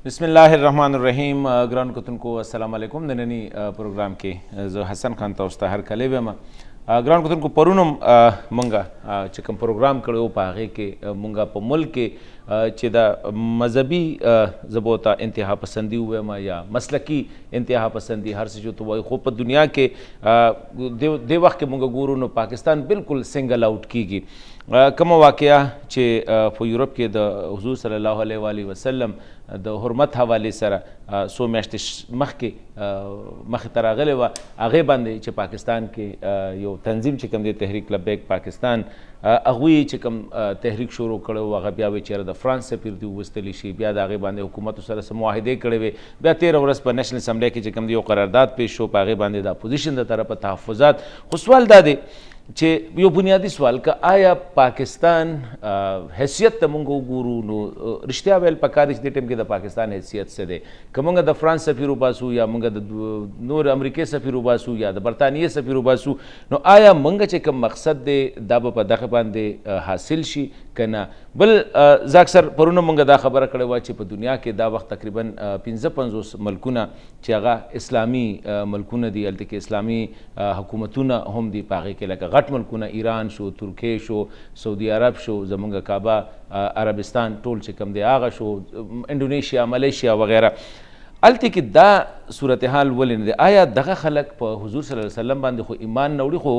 बिस्मिल्लाहिर्रहमानिर्रहीम। ग्राउंड कुतुनको अस्सलाम वालेकुम नननी प्रोग्राम के जो हसन खान तोस्ता हर कले वेमा ग्राउंड कुतुनको परुनम मंगा चिकम प्रोग्राम कड़ो पागे के मंगा प मुल्क के चिदा मजहबी जबोता इंतहा पसंदी हुए मा या मसलकी इंतहा पसंदी हर से जो तो वही खूब दुनिया के दे वक्त के मंगा गुरु नो पाकिस्तान बिल्कुल सिंगल आउट की कम वाक़या चे यूरोप के द हुजूर सल्लल्लाहु अलैहि वसल्लम द हुरमत हवाले सर सो मैश्त मख के मख तरागले व आगे बांधे चे पाकिस्तान के यो तंजीम चिकम दे तहरीक लब्बैक पाकिस्तान अगुई चिकम तहरीक शुरू कड़ो व बिया बेचारा द फ्रांस से फिर वस्तली शी बिया आगे बांधे हुकूमत सर से मुआहदे कड़े वे बिया 13 वर्ष पर नेशनल असम्बली के चिकम दियो करारदाद पेश हो आगे बांधे द अपोजिशन द तरफ तहफ़्फ़ुज़ात खुशवाल दादे चे यो बुनियादी सवाल का आया पाकिस्तान हैसियत तमंगो गुरु नो रिश्ता वेल पकारिश दे टेम के द पाकिस्तान हैसियत से दे कमंगा द फ्रांस सफीर बासु या मंगा द नूर अमेरिका सफीर बासु या द बरतानिया सफीर बासु नो आया मंगा चे कम मकसद दे दाब प दखबान दे हासिल शी कना बल जाक्सर परुनो मंगा दा खबर कड़े वा चे प दुनिया के दा वक्त तकरीबन 55 मुल्कुना चेगा इस्लामी मुल्कुना दी अलते के इस्लामी हुकूमतुना हम दी पागे के लगा घट मुल्कुना ईरान शो तुर्की शो सऊदी अरब शो जमंगा काबा अरबिस्तान टोल चिकम दे आगा शो इंडोनेशिया मलेशिया वगैरह अलते की दा सूरत हाल वलिन दे आया दगा खलक प हुजूर सल्लल्लाहु अलैहि वसल्लम बांधे खो ईमान नौड़ी खो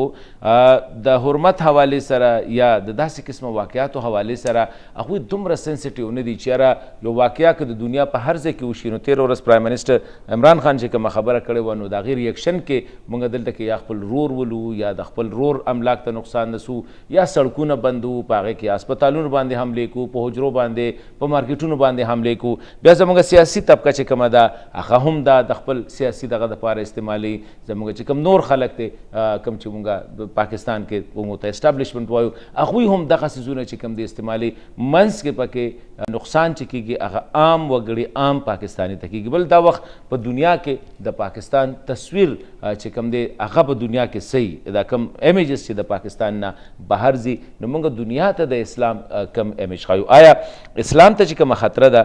द हुरमत हवाले सरा या द दासी किस्म वाक़यात हवाले सरा अखुई दुमरा सेंसिटिव ने दी चेहरा यो वाक़या के दुनिया पर हर जे के उशीनो 13 वर्ष प्राइम मिनिस्टर इमरान खान जे का खबर करे वनो दागी रिएक्शन के मंग दल तक या खपल रोर वलू या द खपल रोर अमलाक त नुकसान नसू या सड़कून बंदू पागे के अस्पतालों बांधे हमले को पहुजरो बांधे प मार्केटों बांधे हमले को ब्या जमंग सियासी तबका चे कमदा अखम दा दखपल सियासी दगा द पार इस्तेमाली जमंग चे कम नूर खलक ते कम चुंगा पाकिस्तान के वो तो एस्टैब्लिशमेंट वायु अखुई हम दगा से जुने चे कम दे इस्तेमाली मंस के पके नुकसान चे की आम वगड़ी आम पाकिस्तानी तकी बल दा वक्त प दुनिया के द पाकिस्तान तस्वीर चे कम दे अखा प दुनिया के सही दा कम इमेजेस चे द पाकिस्तान ना बाहर जी नमंग दुनिया त द इस्लाम कम इमेज खायु आया इस्लाम त चे कम खतरा दा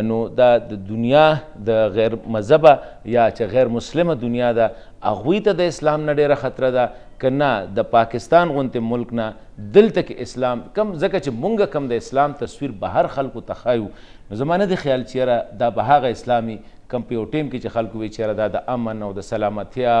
नो दा दुनिया द गैर मजहबा या च गैर मुस्लिम दुनिया दा अगुई त द इस्लाम न डेरा खतरा दा कना द पाकिस्तान गुनते मुल्क ना दिल तक इस्लाम कम जगह च मुंग कम द इस्लाम तस्वीर बाहर खल्क तखायु ज़माने द ख्याल चेहरा दा बहागा इस्लामी कम पे टेम की खल्क वे चेहरा दा द अमन और द सलामतिया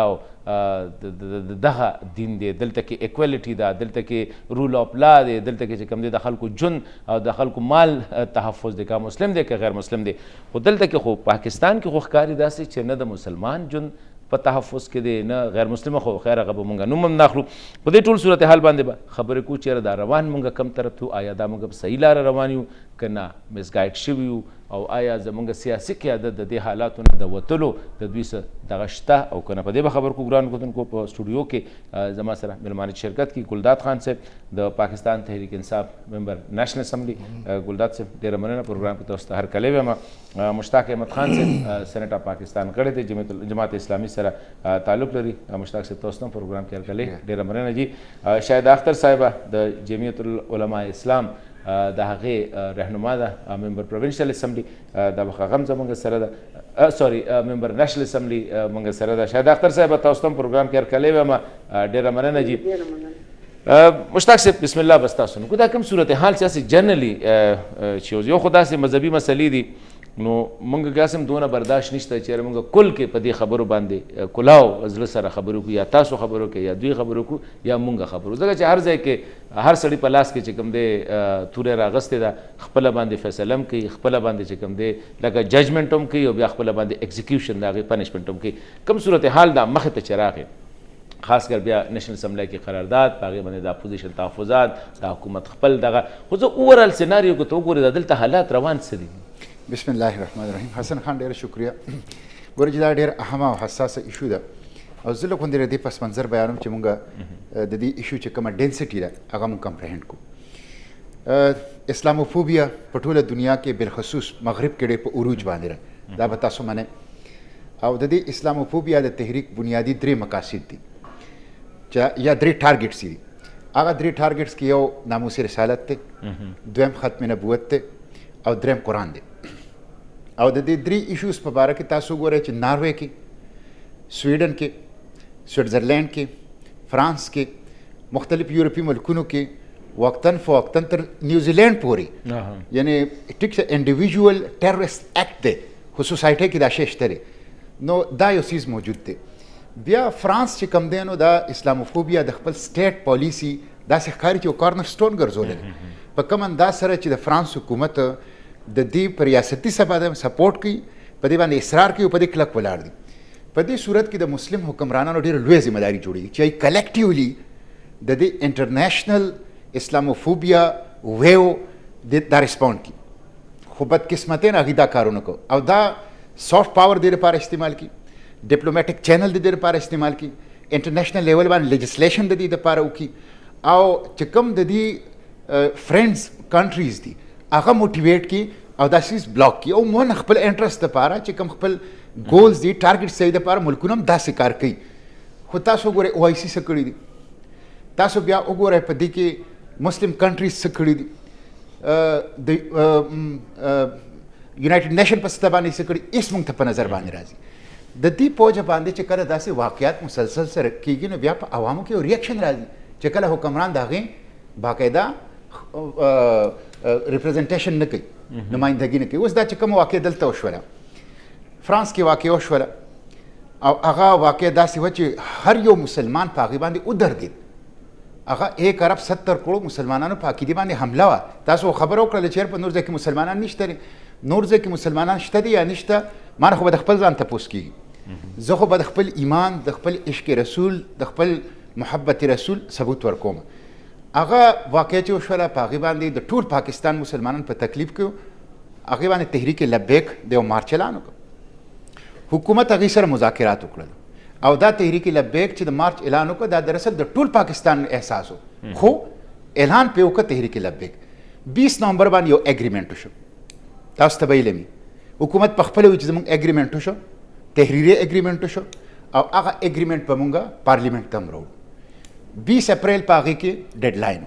दहा दिन दे दिल तक इक्वलिटी दा दिल तक रूल ऑफ लॉ दे दिल तक कम दे दखल को जुन और दखल को माल तहफ़्फ़ुज़ दे का मुस्लिम दे का गैर मुस्लिम दे वो दिल तक खो पाकिस्तान की खुकारी दा से चेन द मुसलमान जुन प तहफ़्फ़ुज़ के दे न गैर मुस्लिम खो खैर अगब मुंगा नुम नाखलू पदे टूल सूरत हाल बांधे बा खबर को चेहरा दा रवान मुंगा कम तरफ थू आया दा मुंगा सही लार रवानियू कना मिसगाइड शिवियू और आया जमंग सियासी क़यादत द हालात द वतलो द द्विस दगश्ता और कना पदे खबर को ग्रान को तुमको स्टूडियो के जमा सरा मेहमान शिरकत की गुलदात खान से द पाकिस्तान तहरीक इंसाफ मेंबर नेशनल असम्बली गुलदात से डेरा मरना प्रोग्राम के दोस्त हर कले मुश्ताक अहमद खान से सेनेट ऑफ पाकिस्तान करे थे जमात इस्लामी सरा ताल्लुक़ लरी मुश्ताक से दोस्तों प्रोग्राम के हर कले डेरा मरना जी शाहिद अख्तर साहिबा द जमीयतुल उलमा इस्लाम द हक़े रहनुमा दा मेंबर प्रोविंशियल असम्बली द बखम जमंग सरदा सॉरी मेंबर नेशनल असम्बली मंग सरदा शाहिद अख्तर साहिबा तोस्तम प्रोग्राम के हर कले मा डेरा मरना जी मुश्ताक से बिस्मिल्लाह बस्ता सुन खुदा कम सूरत हाल से जनरली चीज़ यो खुदा से मजहबी मसली दी नो मंग गासम दोना बर्दाश्त निश्ता चेहरे मंग कुल के पदी खबरों बांधे कुलाओ अजल सारा खबरों को या तासो खबरों के या दुई खबरों को या मुंगा खबरों जगह हर जगह के हर सड़ी पलास के चिकम दे तुरे रागस्ते दा खपला बांधे फैसलम की खपला बांधे चिकम दे लगा जजमेंटम की और खपला बांधे एग्जीक्यूशन दागे पनिशमेंटम की कम सूरत हाल दा मखत चरागे खासकर बिया नेशनल असम्बली की करारदाद पागे बने दा अपोजिशन तहफ़्फ़ुज़ात दा हुकूमत खपल दगा खुद ओवरऑल सिनारियो को तो गोरे दिल हालात रवान से दी बिस्मिल्लाहिर्रहमानिर्रहीम हसन खान ढेर शुक्रिया गुरजदा ढेर अहम और हसास इशू दा और ज़िलो खुंदे दी पस मंजर बयान चमुंगा ददी इशू च कम डेंसिटी दा अगम कंप्रहेंड को इस्लामोफोबिया पटोला दुनिया के बिलखसूस मगरिब के डे पर उरूज बांधे रहा दा बतासो माने और ददी इस्लामोफोबिया द तहरीक बुनियादी द्रे मकासिद दी या द्रे टारगेट्स दी आगा द्रे टारगेट्स की यो नामूस रिसालत थे द्वम ख़त्म नबूवत थे और द्रम कुरान दे او د دې درې ایشوز په باره کې تاسو ګورئ چې ناروے کې، سویډن کې، سویټزرلینډ کې، فرانس کې، مختلف یورپي ملکونو کې وقتاً فوقتاً تر نیوزیلینډ پورې یعنی ټیک څه انډیویژوال ټیرریسټ ایکټ دی خو سوسایټۍ کې دا شی شته دی. نو دا یو څیز موجود دی. بیا فرانس چې کوم دی نو دا اسلاموفوبیا د خپل سټیټ پالیسي داسې ښکاري چې یو کارنرسټون ګرځولی دی. په کوم انداز سره چې د فرانس حکومت د دې په ریاستي سبا د سپورټ کوي، په دې باندې اصرار کوي او په دې کلک ولاړ دي. په دې صورت کې د مسلم حکمرانانو ډېره لویه ذمهداري جوړېږي چې کلیکټیولی د دې انټرنیشنل اسلاموفوبیا ویو دا ریسپونډ کی. خو بدقسمتۍ نه هغوی دا کارونه کو او دا سافټ پاور دې لپاره استعمال کی، ډیپلوماټیک چینل د دې لپاره استعمال کی، انټرنیشنل لیول باندې لیجسلیشن د دې لپاره وکړي او چې کوم د دې فرینډز کنټریز دي هغه موټیویټ کی او دا سیز بلاک کی او مون خپل انټرست لپاره چې کوم خپل ګولز دي ټارګټ صحیح لپاره ملکونه هم داسې کار کوي. خو تاسو ګورئ او آی سی څه کړي دي، تاسو بیا وګورئ په دې کې مسلم کنټریز څه کړي دي، د یونایټډ نیشن په سطح باندې څه کړي، هېڅ موږ ته په نظر باندې راځي. د دې پوجا باندې چې کله داسې واقعیات مسلسل سره کېږي نو بیا په عوامو کې یو ریاکشن راځي چې کله حکمران د هغې باقاعده ریپرزنټیشن نه کوي، نمایندګي نه کوي. اوس دا چې کومه واقع دلته وشوله، فرانس کې واقع وشوله او هغه واقع داسې وه چې هر یو مسلمان په هغې باندې ودردېد. هغه 1 ارب 70 کروڑ مسلمانانو په عقیدې باندې حمله وه. تاسو خبره وکړله چې په نور ځای کې مسلمانان نشته دي، نور ځای کې مسلمانان شته دي یا نشته، ما نه خو به د خپل ځان تپوس کېږي. زه خو به د خپل ایمان، د خپل عشق رسول، د خپل محبت رسول ثبوت ورکوم. هغه واقع چې وشوله په هغې باندې د ټول پاکستان مسلمانان په تکلیف کې هغې باندې تحریک لبیک د یو مارچ اعلان وکړ. حکومت هغې سره مذاکرات وکړل او دا تحریک لبیک چې د مارچ اعلان وکړ دا دراصل د ټول پاکستان احساس و، خو اعلان پې وکړ تحریک لبیک. 20 نومبر باندې یو اګریمنټ وشو. تاسو ته به یې حکومت په خپله وایي چې زموږ اګریمنټ وشو، تحریري اګریمنټ وشو او هغه اګریمنټ به مونږ پارلیمنټ ته هم راوړو. 20 اپریل په هغې کې ډیډ لاین و.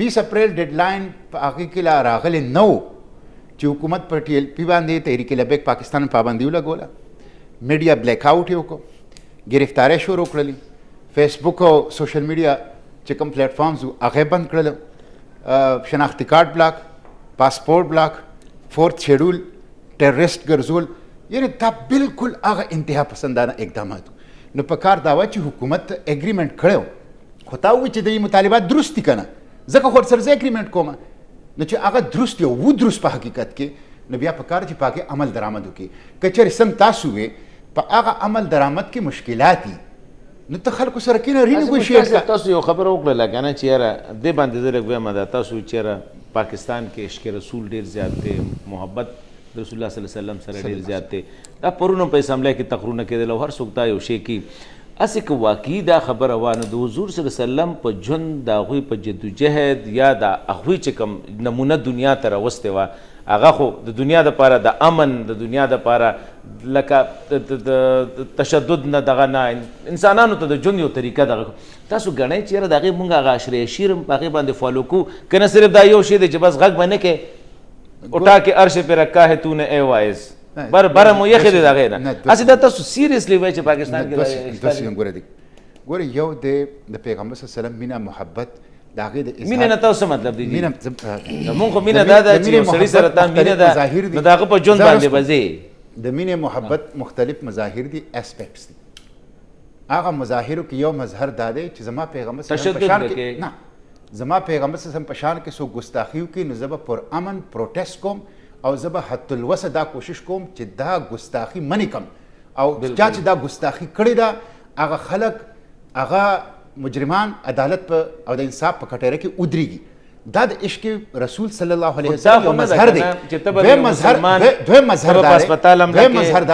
20 اپریل ډیډ لاین په هغې کې لا راغلی نه و چې حکومت پر ټي ایل پي باندې تحریک لبیک پاکستان پابندي ولګوله. میډیا بلیک آوټ یې وکړو، گرفتارۍ شروع کړلې، فیسبوک او سوشل میډیا چې کوم پلیټ فارمز وو هغه بند کړل، شناختی کارت بلاک، پاسپورټ بلاک، 4th شیډول ټیرریسټ ګرځول. یعنی دا بالکل هغه انتها پسندانه اقدامات. نو په کار دا وه چې حکومت اګریمنټ کړی خو تا ووایي چې د مطالبات درست دي که نه، ځکه خو ورسره زه اګریمنټ کوم. نو چې هغه درست یو و درست په حقیقت کې، نو بیا په کار چې په هغې عمل درآمد وکړي. که چېرې سم تاسو وې په هغه عمل درآمد کې مشکلات دي نو ته خلکو سره کېنه رینیګوشیټ کړه. تاسو یو خبره وکړله که نه چې یاره دې باندې زه لږ ویم دا تاسو چې یاره پاکستان کې عشق رسول ډېر زیات دی، محبت د رسول الله صلی الله علیه وسلم سره ډېر زیات دی. دا پرون هم په اسمبلی کې تقرونه کېدل او هر څوک دا یو شی کوي. هسې که واقعي دا خبره وه نو د حضور صلی الله علیه وسلم په ژوند د هغوی په جدوجهد یا د هغوی چې کوم نمونه دنیا ته راوستې وه هغه خو د دنیا دپاره د امن، د دنیا دپاره لکه د تشدد نه دغه نه انسانانو ته د ژوند یو طریقه دغه. تاسو ګڼئ چې یاره د هغې مونږ هغه عشر عشیر په هغې باندې فالو کوو که نه صرف دا یو شی دی چې بس غږ به نه کې اٹھا کے عرش پہ رکھا ہے تو نے اے وائز بر مو یخې دی د هغې نه. هسې دا تاسو سیریسلی وایئ چې پاکستان کې ګوره یو د پیغمبر صلی الله علیه وسلم مینه محبت د هغې د مینه نه تاسو څه مطلب دی؟ مونږ خو مینه دا ده چې یو سړي سره تا مینه ده نو د هغه په ژوند باندې به ځې. د مینې محبت مختلف مظاهر دي، اسپیکټس دي. هغه مظاهرو کې یو مظهر دا دی چې زما پیغمبر صلی الله علیه وسلم نه زما پیغمبر صلی الله علیه وسلم په شان کې څوک ګستاخي وکړي نو زه به پر امن پروټیسټ کوم او زه به حتی الوسه دا کوشش کوم چې دا ګستاخي منې کم او چا چې دا ګستاخي کړې ده هغه خلک هغه مجرمان عدالت په او د انصاف په کټېره کې ودرېږي. دا د عشق رسول صلی الله علیه وسلم یو مظهر دی. دویم مظهر دا دی ته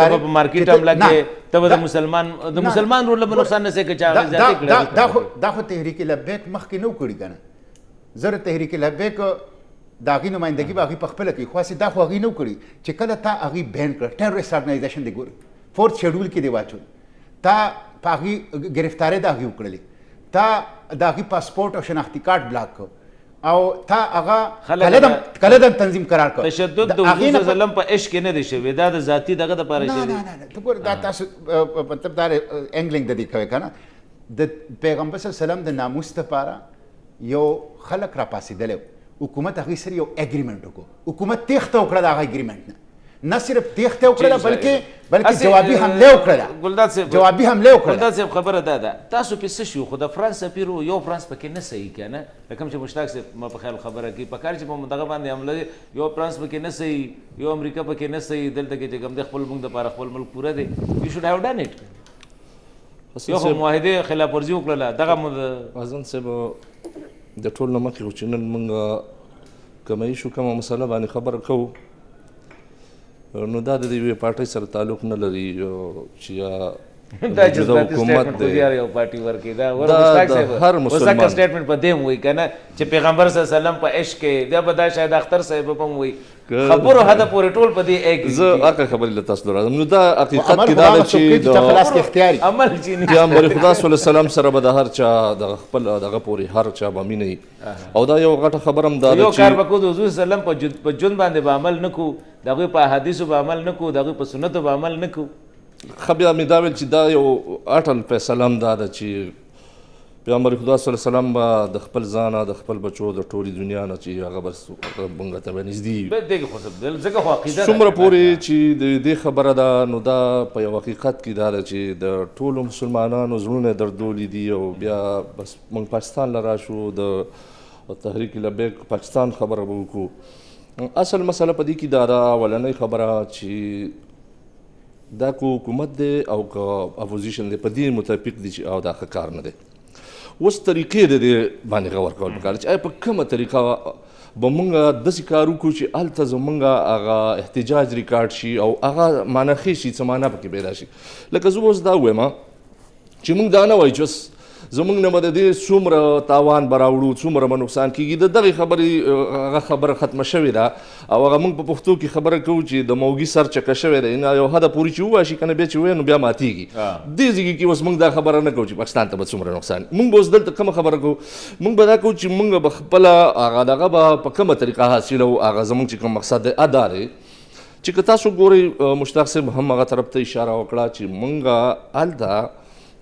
به په مارکیټ هم لګې ته به د مسلمان رول به نقصان نه سې که چا هغې زیاتې کړی. دا خو تحریک لبیک مخکې نه و کړي که نه. زه تحریک لبیک د هغې نمایندګي به هغې په خپله کوي، خو هسې دا خو هغې نه و کړي چې کله تا هغې بین کړه ټیرریسټ ارګنایزیشن دی ګورې 4th شیډول کې دی واچول، تا په هغې ګرفتارۍ د هغې وکړلې، تا د هغې پاسپورټ او شناختي کارت بلاک کړ او تا هغه کلدم تنظیم قرار کړ. تشدد د حضور صلی الله علیه وسلم په عشق کې نه دی شوی، دا د ذاتي دغه دپاره شوی دی. نه ته ګوره دا تاسو مطلب دا انګلینګ د دې کوي که نه، د پیغمبر صلی الله علیه وسلم د ناموس دپاره یو خلک راپاڅېدلی و، حکومت هغوی سره یو اګریمنټ وکړو، حکومت تېښته وکړه د هغه اګریمنټ نه صرف تېښته وکړله بلکې جوابي حمله وکړله. ګلداد صاحب جوابي حمله وکړله. ګلداد صاحب خبره دا ده تاسو پې څه شو، خو د فرانس سفیر یو فرانس پکې نه صحیح که نه، لکه چې مشتاق صاحب ما په خیال خبره کوي په کار چې په دغه باندې حمله یو فرانس پکې نه صحیح، یو امریکا پکې نه صحیح، دلته کې چې کوم دی خپل مونږ دپاره خپل ملک پوره دی. یو شوډ هیو ډن اټ. یو خو معاهدې خلاف ورزي وکړله دغه مو حسن صاحب د ټول نه مخکې خو چې نن موږ کومه ایشو کومه مسله باندې خبره کوو نو دا د یوې پارټۍ سره تعلق نه لري چې دا جذباتي سټیټمنټ خو یار یو پارټي ورکړي دا ور مشتاق صاحب هر مسلمان سټیټمنټ په دې وایي کنه چې پیغمبر صلی الله علیه وسلم په عشق کې دا به دا شاید اختر صاحب په وایي خبرو هدا پورې ټول په دې ایک زه هغه خبرې له تاسو راځم. نو دا حقیقت کې دا ده چې د خلاص اختیاري عمل چې نه پیغمبر خدا صلی الله علیه وسلم سره به د هر چا د خپل دغه پورې هر چا به مینه او دا یو غټه خبره هم دا ده یو کار وکړو د حضور صلی الله علیه وسلم په جون باندې به عمل نکو، دغه په احادیثو به عمل نکو، دغه په سنتو به عمل نکو. خو بیا مې دا ویل چې دا یو اټل فیصله هم دا ده چې پیغمبر خدا صلی الله علیه وسلم به د خپل ځانه د خپل بچو د ټولې دنیا نه چې هغه بس موږ ته به نږدې څومره پورې چې د دې خبره ده نو دا په یو حقیقت کې دا ده چې د ټولو مسلمانانو زړونه دردولي دي او بیا بس موږ پاکستان له راشو د تحریک لبیک پاکستان خبره به وکړو. اصل مسله په دې کې دا ده اولنۍ خبره چې دا کو حکومت دی او که اپوزیشن دی په دې متفق دي چې او دا ښه کار نه دی. اوس طریقې د دې باندې غور کول پکار چې آیا په کومه طریقه به موږ داسې کار وکړو چې هلته زموږ هغه احتجاج ریکارډ شي او هغه معناخې شي څه معنا پکې پیدا شي. لکه زه اوس دا ووایم چې موږ دا نه وایو چې زموږ نه به د دې څومره تاوان به راوړو څومره به نقصان کېږي د دغې خبرې هغه خبره ختمه شوې ده او هغه موږ په پښتو کې خبره کوو چې د موږي سر چکه شوی دی یو حده پورې چې ووایي شي که نه بیا چې ووایي نو بیا ماتېږي. دې ځای کې اوس موږ دا خبره نه کوو چې پاکستان ته به څومره نقصان موږ به اوس دلته کومه خبره کوو موږ به دا کوو چې موږ به خپله هغه دغه به په کومه طریقه حاصلوو هغه زموږ چې کوم مقصد دی ادا دی چې که تاسو ګورئ مشتاق صاحب هم هغه طرف ته اشاره وکړه چې موږ هلته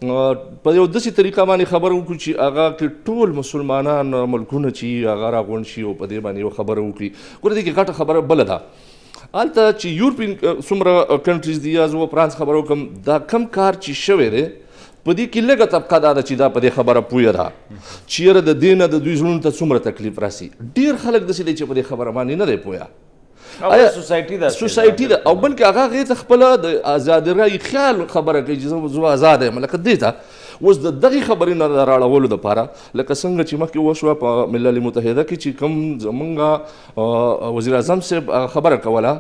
په یو داسې طریقه باندې خبره وکړو چې هغه کې ټول مسلمانان ملکونه چې هغه راغونډ شي او په دې باندې یو خبره وکړي. ګوره دې کې غټه خبره بله ده هلته چې یورپین څومره کنټریز دي یا زه فرانس خبره وکړم دا کم کار چې شوی دی په دې کې لږه طبقه دا ده چې دا په دې خبره پوهه ده چې یاره د دې نه د دوی زړونو ته څومره تکلیف راسي. ډېر خلک داسې دی چې په دې خبره باندې نه دی پوهه سوسایټي ده او بلکې هغه هغې ته خپله د ازادي رایې خیال خبره کوي چې زه آزاده یم. لکه دې ته اوس د دغې خبرې نه د راړولو دپاره لکه څنګه چې مخکې وشوه په ملل متحده کې چې کوم زمونږ وزیر اعظم صاحب خبره کوله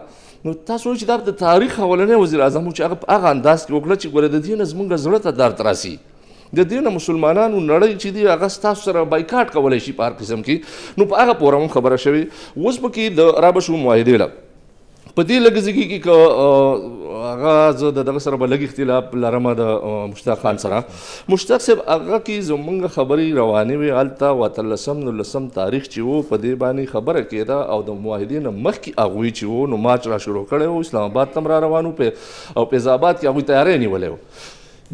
نو تاسو وایئ چې دا د تاریخ اولنی وزیر اعظم و چې هغه په هغه انداز کې وکړه چې ګوره د دې نه زمونږ زړه ته درد راسي د دې نه مسلمانانو نړۍ چې دی هغه ستاسو سره بایکاټ کولی شي په هر قسم کې نو په هغه پوره هم خبره شوې. اوس پکې د رابشو معاهدې له په دې لږ ځای کې که هغه زه د دغه سره به لږ اختلاف لرم د مشتاق خان سره. مشتاق صاحب هغه کې زموږ خبرې روانې وې هلته 18 تاریخ چې و په دې باندې خبره کېده او د معاهدې نه مخکې هغوی چې و نو مارچ را شروع کړی و اسلام آباد ته هم را روان و او فیض آباد کې هغوی تیاری نیولی و.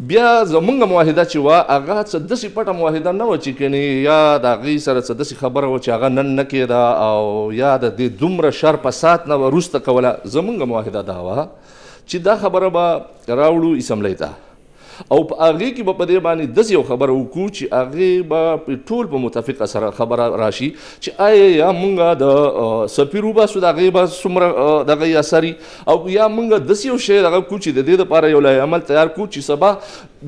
بیا زمونږ معاهده چې وه هغه څه داسې پټه معاهده نه وه چې کنې یا د هغې سره څه داسې خبره وه چې هغه نن نه کېده او یا د دې دومره شر فساد نه به وروسته کوله. زمونږ معاهده دا وه چې دا خبره به راوړو اسمبلی ته او په هغې کې به په دې باندې داسې یو خبره وکړو چې هغې به ټول په متفقه سره خبره راشي چې آیا یا مونږ د سفیر وباسو د هغې به څومره دغه یې اثر او یا مونږ داسې یو شی دغه کړو چې د دې دپاره یو لایحه عمل تیار کړو چې سبا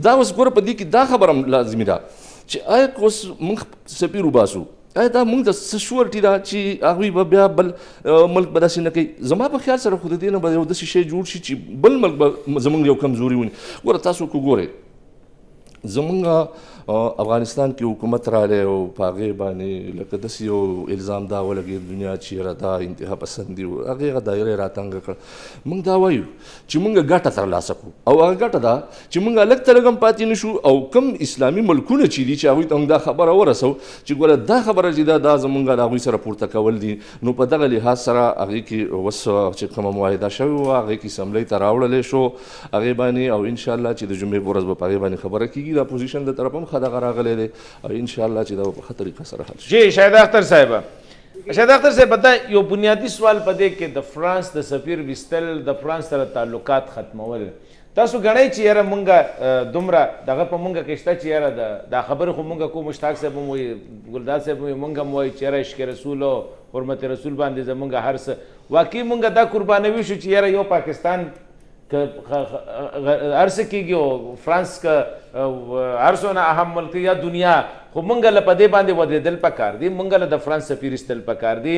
دا اوس ګوره په دې کې دا خبره هم لازمي ده چې آیا که اوس مونږ سفیر وباسو آیا دا مونږ د څه شورټي ده چې هغوی به بیا بل ملک به داسې نه کوي. زما په خیال سره خو د دې نه به یو داسې شی جوړ شي چې بل ملک به زمونږ یو کمزوري ونی. ګوره تاسو که ګورئ زمونږ افغانستان کې حکومت رالی او په هغې باندې لکه داسې یو الزام دا ولګېد دنیا چې یاره دا انتها پسند دي هغې هغه دایره یې راتنګه کړه موږ دا وایو چې موږ ګټه ترلاسه کړو او هغه ګټه ده چې موږ لږ ته لږ هم پاتې نه شو او کوم اسلامي ملکونه چې دي چې هغوی ته موږ دا خبره ورسو چې ګوره دا خبره چې دا زموږ د هغوی سره پورته کول دي نو په دغه لحاظ سره هغې کې اوس چې کومه معاهده شوې وه هغې کې اسمبلۍ ته راوړلی شو هغې باندې او انشاءالله چې د جمعې په ورځ به په هغې باندې خبره کېږي د اپوزیشن د طرف هم ښه دغه راغلی دی او انشاءالله چې دا به په ښه طریقه سره حل شي. جی شاهد اختر صاحبه شاهد اختر صاحب بتا یو بنیادی سوال پدې کې د فرانس د سفیر وستل د فرانس سره تعلقات ختمول تاسو غنئ چې یاره مونږه دومره دغه په مونږه کې شته چې یاره دا خبره خو مونږه کو مشتاق صاحب مو ګلداد صاحب مونږه مو چې یاره عشق رسول او حرمت رسول باندې زمونږه هر څه واقعي مونږه دا قربانوي شو چې یاره یو پاکستان هر څه کېږي او فرانس که هر څونه اهم ملک یا دنیا خو مونږ له په دې باندې ودرېدل پکار دي مونږ له د فرانس سفیر ایستل پکار دي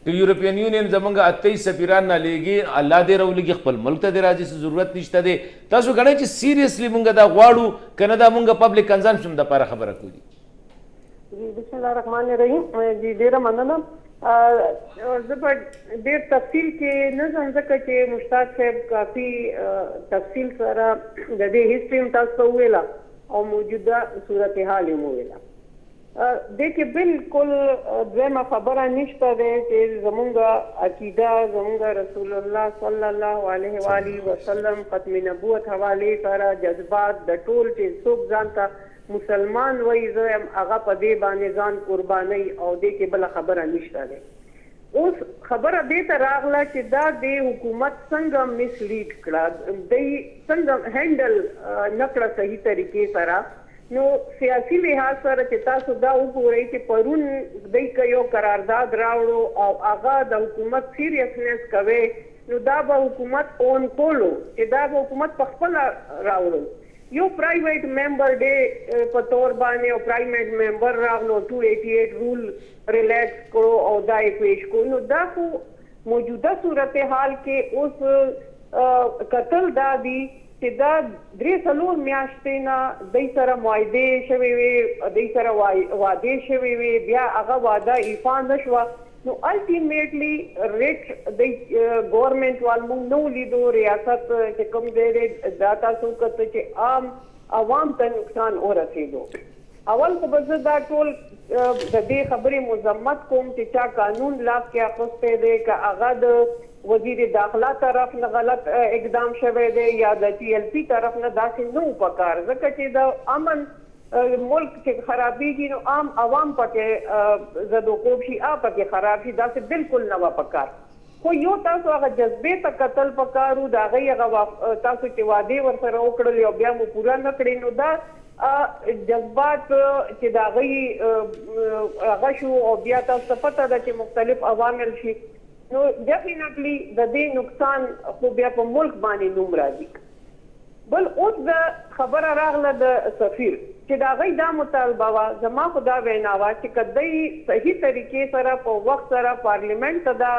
که یورپین یونین زمونږ 28 سفیران نه لیږي الله دې راولېږي خپل ملک ته دې راځي ضرورت نشته دی تاسو ګڼئ چې سیریسلی مونږ دا غواړو که نه دا مونږ پبلک کنزمپشن دپاره خبره کوي. بسم الله الرحمن الرحیم. جی ډېره مننه. زه په ډېر تفصیل کې نه ځم ځکه چې مشتاق صاحب کافي تفصیل سره د دې هسټري هم تاسو ته وویله او موجوده صورتحال یې وویله. دې کې بالکل دویمه خبره نشته دی چې زمونږ عقیده زمونږ رسول الله صلی الله علیه و آله وسلم ختم نبوت حوالې سره جذبات د ټول چې څوک ځان ته مسلمان وایي زه یم هغه په دې باندې ځان قربانوي او دې کې بله خبره نشته دی. اوس خبره دې ته راغله چې دا د حکومت څنګه مسلیډ کړه دوی څنګه هینډل نه کړه صحیح طریقې سره. نو سیاسي لحاظ سره چې تاسو دا وګورئ چې پرون دوی که یو قرارداد راوړو او هغه د حکومت سیریسنس کوي نو دا به حکومت اون کولو چې دا به حکومت په خپله راوړو. یو پرایویټ ممبر دی په طور باندې او پرایویټ ممبر راغلو 288 رول ریلیکس کړو او دا یې پیش کړو. نو دا خو موجوده صورتحال کې اوس قتل دا دی چې دا 3-4 میاشتې نه دوی سره معاهدې شوې وې دوی سره وعدې شوې وې بیا هغه وعده ایفا نه شوه. نو الټیمیټلی ریټ د ګورنمنټ وال موږ نه ولیدو ریاست چې کوم دی دا تاسو کته چې عام عوام ته نقصان ورسېدو. اول خو به زه دا ټول د دې خبرې مذمت کوم چې چا قانون لاس کې اخیستی دی که هغه د وزیر داخله طرف نه غلط اقدام شوی دی یا د ټي ایل پی طرف نه داسې نه و پکار ځکه چې د امن ملک چې خرابېږي نو عام عوام پکې زدوکوب شي پکې خراب شي داسې بالکل نه وه پکار. خو یو تاسو هغه جذبې ته کتل پکار و د هغې هغه تاسو چې وعدې ورسره وکړلې او بیا مو پوره نه کړې نو دا جذبات چې د هغې هغه شو او بیا تاسو ته پته ده چې مختلف عوامل شي نو ډیفینټلی د دې نقصان خو بیا په ملک باندې نوم راځي. بل اوس د خبره راغله د سفیر چې د هغوی دا مطالبه وه زما خو دا وینا وه چې که دوی صحیح طریقې سره په وخت سره پارلیمنټ ته دا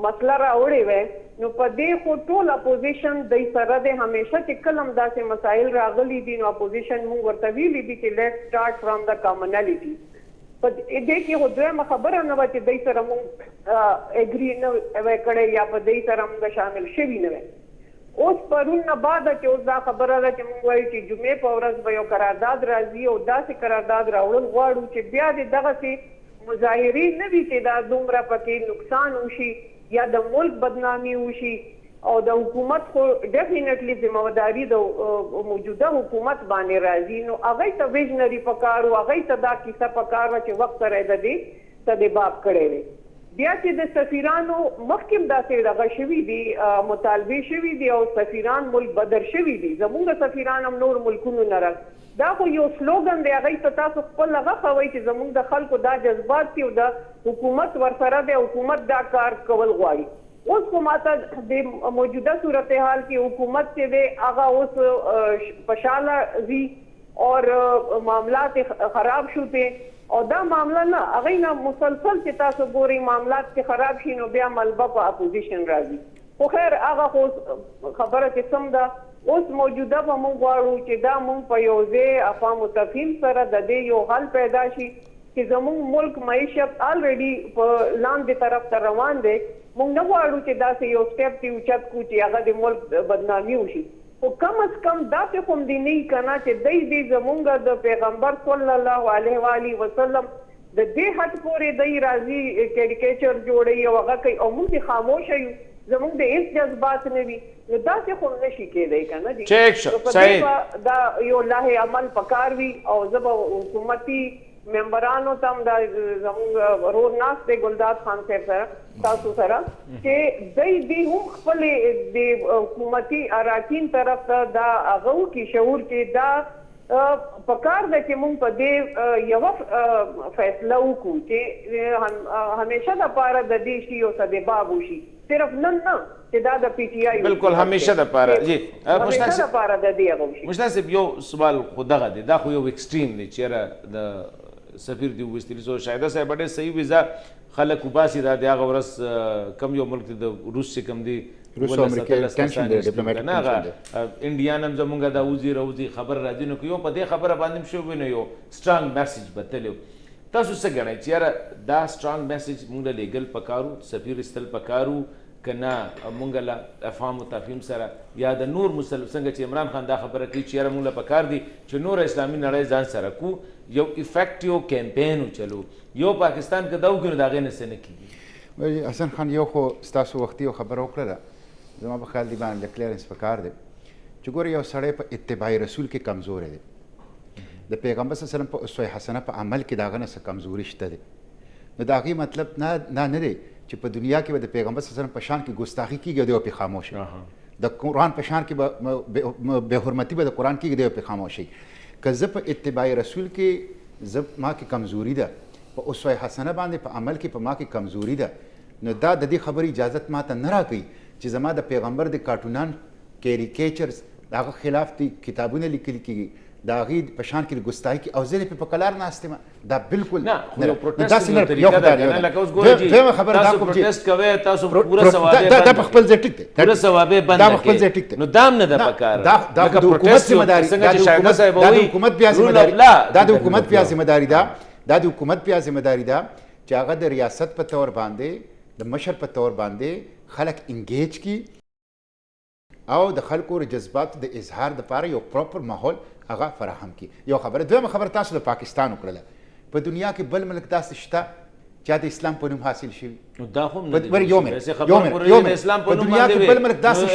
مسله راوړې وی نو په دې خو ټول اپوزیشن دوی سره دی همیشه چې کله هم داسې مسایل راغلي دي نو اپوزیشن موږ ورته ویلي دي چې لیټ سټارټ فرام د کامنالیټي. په دې کې خو دویمه خبره نه وه چې دوی سره موږ اګري نه وی کړی یا په دوی سره موږ شامل شوي نه وی. اوس پرون نه بعده چې اوس دا خبره ده چې موږ وایو چې جمعې په ورځ به یو قرارداد راځي او داسې قرارداد راوړل غواړو چې بیا د دغسې مظاهرې نه وي چې دا دومره پکې نقصان وشي یا د ملک بدنامي وشي او د حکومت خو ډیفینټلی ذمہواداري د موجوده حکومت باندې راځي نو هغوی ته ویژنري پکار و هغوی ته دا کیسه پکار وه چې وخت سره د دې تدباب کړی وی. بیا چې د سفیرانو مخکې هم داسې دغه شوي دي مطالبې شوي دي او سفیران ملک بدر شوي دي زمونږ سفیران هم نور ملکونو نه دا خو یو سلوګن دی هغوی ته تاسو خپل هغه ښوئ چې زمونږ د خلکو دا جذبات دي او د حکومت ورسره دی حکومت دا کار کول غواړي. اوس خو ماته د موجوده صورتحال کې حکومت چې دی هغه اوس پشاله ځي اور معاملات خراب شو ته او دا معامله نه هغوی نه مسلسل چې تاسو ګورئ معاملات چې خراب شي نو بیا ملبه په اپوزیشن راځي. خو خیر هغه خو خبره چې سم ده اوس موجوده به موږ غواړو چې دا موږ په یو ځای افهام و تفهیم سره د دې یو حل پیدا شي چې زموږ ملک معیشت الریډي په لاندې طرف ته روان دی موږ نه غواړو چې داسې یو سټیپ تی اوچت کړو چې هغه د ملک بدنامي وشي خو کم از کم داسې خو هم دې نه وي که نه چې دی زموږ د پیغمبر صلی الله علیه و آله وسلم د دې حد پورې دی راځي کیریکیچر جوړوي او هغه کوي او موږ یې خاموشه یو زموږ د هیڅ جذبات نه وي نو داسې خو نشي کېدی که نه دي دا یو لاهې عمل پکار وي او زه به حکومتي ممبرانو ته هم دا زموږ ورور ناست دی ګلداد خان صاحب سره تاسو سره چې دی هم خپلې د حکومتي اراکین طرف ته دا هغه وکړي شعور چې دا پکار ده چې موږ په دې یوه فیصله وکړو چې همیشه دپاره د دې شي یو څه د باب وشي صرف نن نه چې دا د پی ټي آی بالکل همیشه دپاره جی همیشه دپاره د دې هغه وشي مشتاق صاحب یو سوال خو دغه دی دا خو یو ایکسټریم دی چېرې د سفیر دی وویستلي سو شاهده صاحب ډېر صحیح ویزا خلک وباسي دا د هغه ورځ کم یو ملک دی د روس چې کم دی روس او امریکا ټینشن دی ډیپلوماټیک نه انډیان هم زمونږ دا وزیر روزي خبر راځي نو یو په دې خبره باندې شو وینو یو سترانګ میسج بتلو تاسو څه ګڼئ چې یاره دا سترانګ میسج موږ له لیګل پکارو سفیر استل پکارو کنا مونږ له افهام او تفهیم سره یا د نور مسلم څنګه چې عمران خان دا خبره کوي چې یاره مونږ له پکار دي چې نور اسلامي نړۍ ځان سره کو یو افیکټیو کیمپین وچلو یو پاکستان کې دا وګورو دا غي نه سن کیږي حسن خان یو خو ستاسو وختي خبر وکړه زما په خیال دی باندې کلیرنس پکار دی چې ګوره یو سړی په اتباع رسول کې کمزور دی د پیغمبر صلی الله علیه وسلم په اسوه حسنه په عمل کې داغه نه څه کمزوري شته دی نو د هغې مطلب نه دی چې په دنیا کې به د پیغمبر صلی الله علیه وسلم په شان کې ګستاخي کېږي او دی به پې خاموش د قرآن په شان کې به بې حرمتي به د قرآن کېږي دی به پې خاموش شي که زه په اتباع رسول کې زه ما کې کمزوري ده په اسوه حسنه باندې په عمل کې په ما کې کمزوري ده نو دا د دې خبرې اجازت ما ته نه راکوي چې زما د پیغمبر د کارټونان کیریکیچرز د هغه خلاف دي کتابونه لیکل کېږي د هغې په شان کې د ګستاخي کې او زه پې په کلار ناست یم دا بالکل دویمه خبره دا کوم چې دا په خپل ځای ټیک دی دا په خپل ځای ټیک دی نو دام نه ده پکار دا د حکومت ذمهداري دا د حکومت بیا ذمهداري دا د حکومت بیا ذمهداري ده چې هغه د ریاست په طور باندې د مشر په طور باندې خلک انګیج کی او د خلکو د جذباتو د اظهار دپاره یو پراپر ماحول هغه فراهم کی یو خبره دویمه خبره تاسو د پاکستان وکړله په دنیا کې بل ملک داسې شته چې د اسلام په نوم حاصل شوي دا هم په دنیا کې بل ملک داسې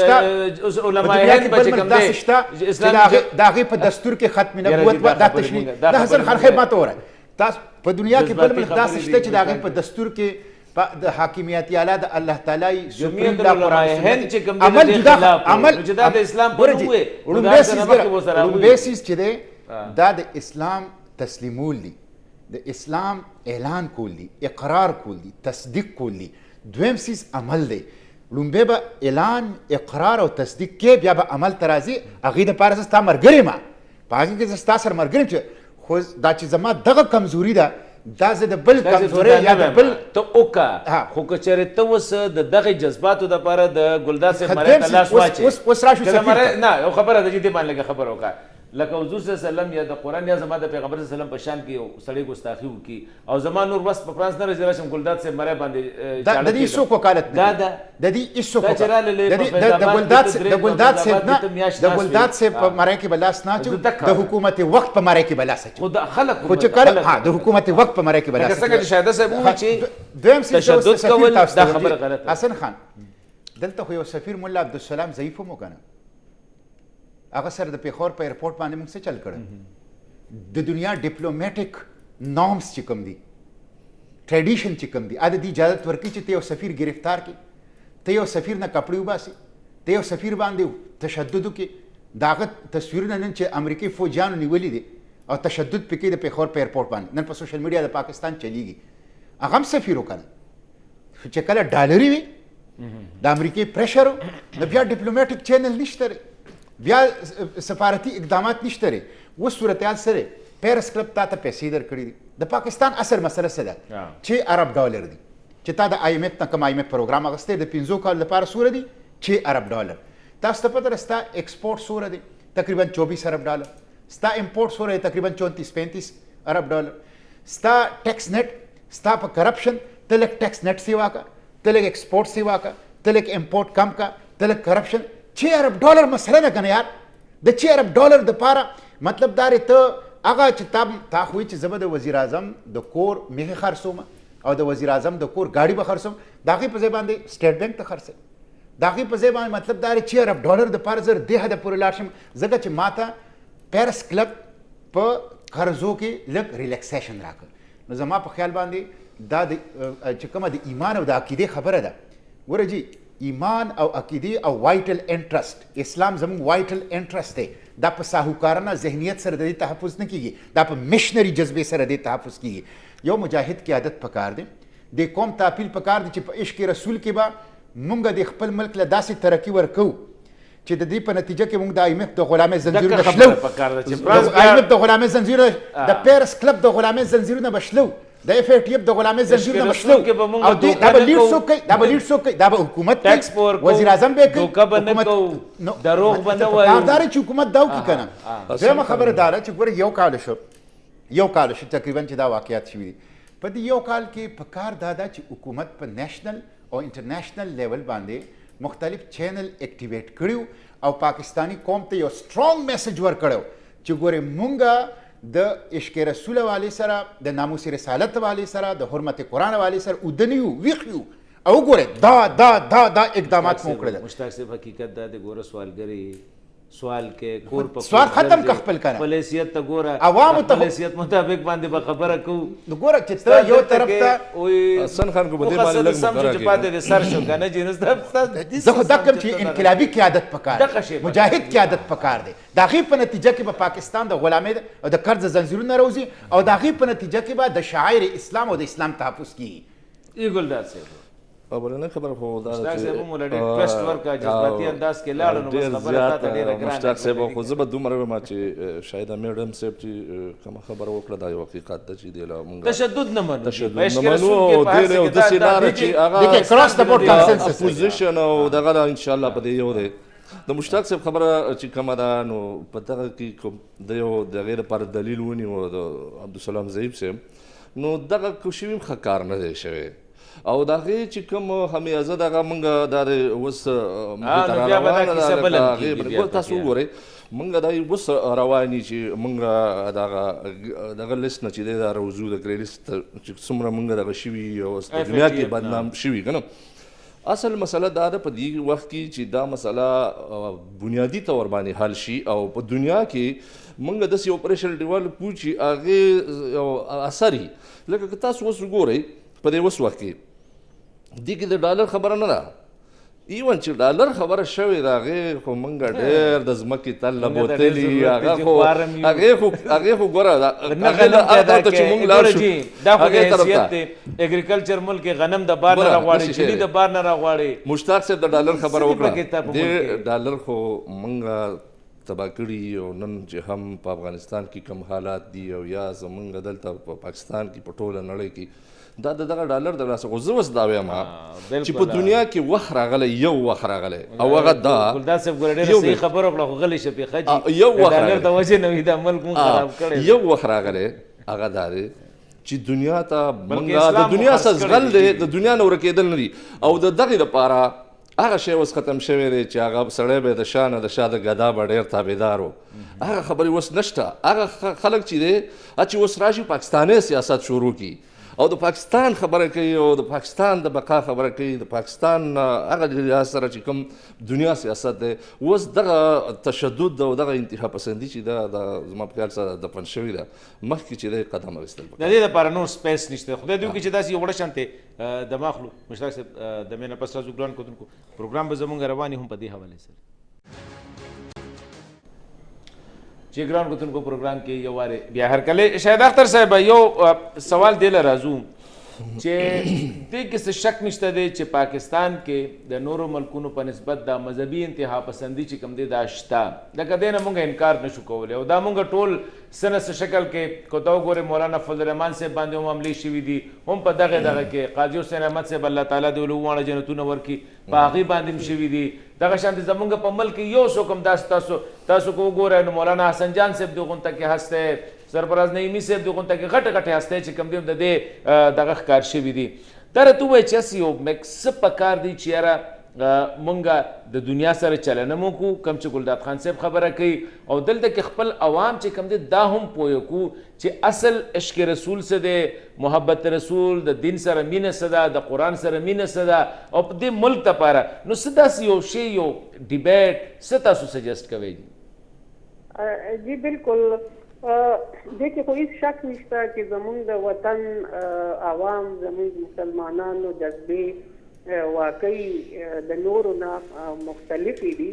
شته چې د هغې په دستور کې ختم نبوت دا تشریح دا حسن خان خیب ما ته ووایه تاسو په دنیا کې بل ملک داسې شته چې د هغې په دستور کې د حاکمیت اعلی د الله تعالی سپریم لا قرآن عمل جدا د اسلام په نوم وي لومبی سیز چې دی دا د اسلام تسلیمول دي د اسلام اعلان کول دي اقرار کول دي تصدیق کول دي دویم سیز عمل دی لومبی به اعلان اقرار او تصدیق کې بیا به عمل ته راځي هغې دپاره زه ستا ملګری یم په هغې کې زه ستا سره ملګری یم چې خو دا چې زما دغه کمزوري ده دا زه د بل کمزوري یا د بل ته وکړه خو که چېرې ته اوس د دغې جذباتو دپاره د ګلداد صاحب مرۍ ته لاس واچې اوس راشو نه یو خبره ده چې دې باندې لږه خبره وکړه لکه حضور صلی الله علیه وسلم یا د قرآن یا زما د پیغمبر صلی الله علیه وسلم په شان کې یو سړی ګستاخي وکړي او زما نور وس په فرانس نه راځي راشم ګلداد صاحب مرۍ باندې د دې هېڅوک وکالت نه د دې هېڅوک د ګلداد صاحب په مرۍ کې به لاس نه اچو د حکومت وخت په مرۍ کې به لاس اچو خو چې کله د حکومت وخت په مرۍ کې به لاس اچو څنګه چې شاهده صاحب ووایي چې دویم تشدد کول دا خبره غلطه حسن خان دلته خو یو سفیر ملا عبدالسلام ضعیف هم وکنه هغه سره د پیښور په ایرپورټ باندې موږ څه چل کړی د دنیا ډیپلوماټیک نارمز چې کوم دي ټریډیشن چې کوم دي د دې اجازت ورکوي چې ته یو سفیر گرفتار کړي ته یو سفیر نه کپړې وباسي ته یو سفیر باندې تشدد وکړي د هغه تصویرونه نن چې امریکایي فوجیانو نیولي دي او تشدد پکې د پیښور په ایرپورټ باندې نن په سوشل میډیا د پاکستان چلیږي هغه هم سفیر وکنه چې کله ډالري وي د امریکایي پریشر نو بیا ډیپلوماټیک چینل نشته بیا سفارتي اقدامات نشته لري اوس صورتحال څه دی پیرس کلب تا ته پیسې درکړي دي د پاکستان اصل مسله څه ده چې ارب ډالر دي چې تا د آی ایم ایف نه کوم آی ایم ایف پروګرام اخیستی د 5 کال لپاره څومره دي 6 अरब डॉलर تاسو ته پته ده ستا ایکسپورټ څومره دی تقریبا 24 ارب ډالر ستا امپورټ څومره دی تقریبا 34-35 ارب ډالر ستا ټیکس نیټ ستا په کرپشن ته لږ ټیکس نیټ سیوا کا ته لږ ایکسپورټ سیوا کا ته لږ امپورټ کم کا ته لږ کرپشن 6 ارب ډالر مسله نه کنه یار د 6 ارب ډالر د پاره مطلب دا ته هغه چې تا خو چې زبر د وزیر اعظم د کور میخه خرڅوم او د وزیر اعظم د کور گاډي به خرڅوم داغه په ځای باندې سټیټ بانک ته خرڅه داغه په ځای باندې مطلب دا 6 ارب ډالر د پاره زر د هدا پورې لاړ شم ځکه چې ماته پیرس کلب په قرضو کې لږ ریلیکسیشن راکړ نو زما په خیال باندې دا چې کومه د ایمان او د عقیده خبره ده ورجی ایمان او عقیده او وایټل انټرست اسلام زموږ وایټل انټرست دی دا په ساهوکارانه ذهنیت سره د تحفظ نه کیږي دا په مشنری جذبه سره د تحفظ کیږي یو مجاهد کی عادت پکار دی د قوم تعپیل پکار دی چې په عشق رسول کې با مونږ د خپل ملک له داسې ترقی ورکو چې د دې په نتیجه کې مونږ د IMF د غلامۍ زنجیرونه بشلو IMF د غلامۍ زنجیرونه د پیرس کلب د غلامۍ زنجیرونه بشلو د FATF د غلامۍ زنجیرونه بشلو او دا به لیډ څوک کوي دا به لیډ څوک کوي دا به حکومت کوي وزیر اعظم به کوي حکومت دروغ باندې وایي کاردار چې حکومت دا کوي کنه زما خبره دار چې ګوره یو کال شو تقریبا چې دا واقعیت شوي په دې یو کال کې په کار دادا چې حکومت په نېشنل او انټرنیشنل لیول باندې مختلف چینل اکټیویټ کړیو او پاکستانی قوم ته یو سترونګ میسج ورکړو چې ګوره مونږه د عشق رسول والی سره د ناموس رسالت والی سره د حرمت قرآن والی سره ودنیو ویخیو او ګوره دا اقدامات مو کړل مشتاق صاحب حقیقت دا د ګوره سوالګری سوال کې کور په سوال ختم کا خپل کنه پولیسیت ته ګوره عوام ته پولیسیت مطابق باندې به خبره کو نو ګوره چې ته یو طرف ته وي حسن خان کو بده مال لګ سم چې پاتې د سر شو کنه جنس زه خو دا کوم چې انقلابی قیادت پکار مجاهد قیادت پکار دی دا غي په نتیجه کې به پاکستان د غلامۍ او د قرض زنجیرونه راوځي او دا غي په نتیجه کې به د شاعر اسلام او د اسلام تحفظ کیږي ایګل داسې اولنه خبر خو دا مشتاق صاحب مو لړ ټیسټ ورکا جذباتي انداز کې لاړ نو بس خبره تا ته ډیره ګرانه مشتاق صاحب خو زبد دومره ما چې شاید میډم صاحب چې کوم خبر وکړه دا یو حقیقت ده چې دی له مونږ تشدد نه منو تشدد نه منو دی له د سینار چې هغه کراس د بورډ کنسنسس پوزیشن او دغه ان شاء الله په دې یو دی د مشتاق صاحب خبره چې کومه ده نو په دغه کې کوم د یو د غیر پر دلیل ونی او د عبدالسلام ضعیف صاحب نو دغه کوشش خکار نه دی شوی او دا غي چې کوم همیازه دغه مونږ د وس تاسو وګورئ مونږ دا وس رواني چې مونږ دغه لیست نه چې دا روزو د لیست چې څومره مونږ دغه شوي او په دنیا کې بدنام شوي کنه اصل مسله دا ده په دې وخت کې چې دا مسله بنیادی تور باندې حل شي او په دنیا کې مونږ د سی اپریشن ډیولپ کو چې هغه اثر لکه تاسو وس وګورئ په دې وس وخت کې دې کې د ډالر خبره نه ده ایون چې ډالر خبره شوې ده هغې خو مونږ ډېر د ځمکې تله بوتلي هغې خو ګوره چې مونږ لاړ شو دا خو حیثیت دی اګریکلچر ملک غنم د بار نه راغواړي چینی د بار نه راغواړي مشتاق صاحب د ډالر خبره وکړه د ډالر خو مونږ تباه کړي او نن چې هم په افغانستان کې کم حالات دي او یا زمونږ دلته په پاکستان کې په ټوله نړۍ کې دا دغه ډالر د لاسه خو زه اوس دا وایم چې په دنیا کې وخت راغلی یو وخت راغلی او هغه دا ګلداد صاحب ګوره ډېره صحیح خبره وکړه خو غلی شفیقه جي یو وخت ډالر د وجې نه وي دا ملک مونږ خراب کړی یو وخت راغلی هغه دا دی چې دنیا ته مونږ د دنیا څخه زغل دی د دنیا نه ورکېدل نه دي او د دغې دپاره هغه شی اوس ختم شوی دی چې هغه سړی به د شا نه د شا د ګدا به ډېر تابعدار و هغه خبرې اوس نشته هغه خلک چې دی چې اوس راشي پاکستاني سیاست شروع کړي او د پاکستان خبره کوي او د پاکستان د بقا خبره کوي د پاکستان هغه ریاست سره چې کوم دنیا سیاست دی اوس دغه تشدد او دغه انتها پسندي چې دا زما په خیال سره دفن شوي ده مخکې چې دی قدم اخیستل د دې لپاره نور سپیس نشته خدای دې وکړي چې داسې یو وړه شانتې دماغ لو مشتاق صاحب د مینه پس راځو ګران کوونکو پروګرام به زموږ رواني هم په دې حواله سره چې ګران کوونکو پروګرام کې یو واره بیا هر کله شاهد اختر صاحب یو سوال دی لرازو چې دې کې څه شک نشته دی چې پاکستان کې د نورو ملکونو په نسبت د مذهبي انتها پسندي چې کوم دی دا شته لکه دې نه موږ انکار نشو کولی او دا موږ ټول څه نه څه شکل کې که ته وګورې مولانا فضل الرحمن صاحب باندې هم حملې شوي دي هم په دغه کې قاضي حسین احمد صاحب الله تعالی دې ولو واړه جنتونه ورکړي په هغې باندې هم شوي دي دغه شانتې زمونږ په ملک کې یو څوک هم داسې تاسو که وګورئ نو مولانا حسن جان صاحب دې غونته کې هستی سرفراز نعیمي صاحب دې غونته کې غټه غټې هستی چې کوم دي د دې دغه ښکار شوي دي دا راته ووایه چې هسې یو څه پکار دی چې یاره مونږ د دنیا سره چلنه مو کو کم چې ګلداد خان صاحب خبره کوي او دلته کې خپل عوام چې کوم دی دا هم پوه کو چې اصل عشق رسول څه دی محبت رسول د دین سره مینه څه ده د قرآن سره مینه څه ده او په دې ملک دپاره نو څه داسې یو شی یو ډیبیټ څه تاسو سجیسټ کوئ جی بالکل دې کې خو هېڅ شک نشته چې زموږ د وطن عوام زموږ مسلمانانو جذبې واقعي د نورو نه مختلفې دي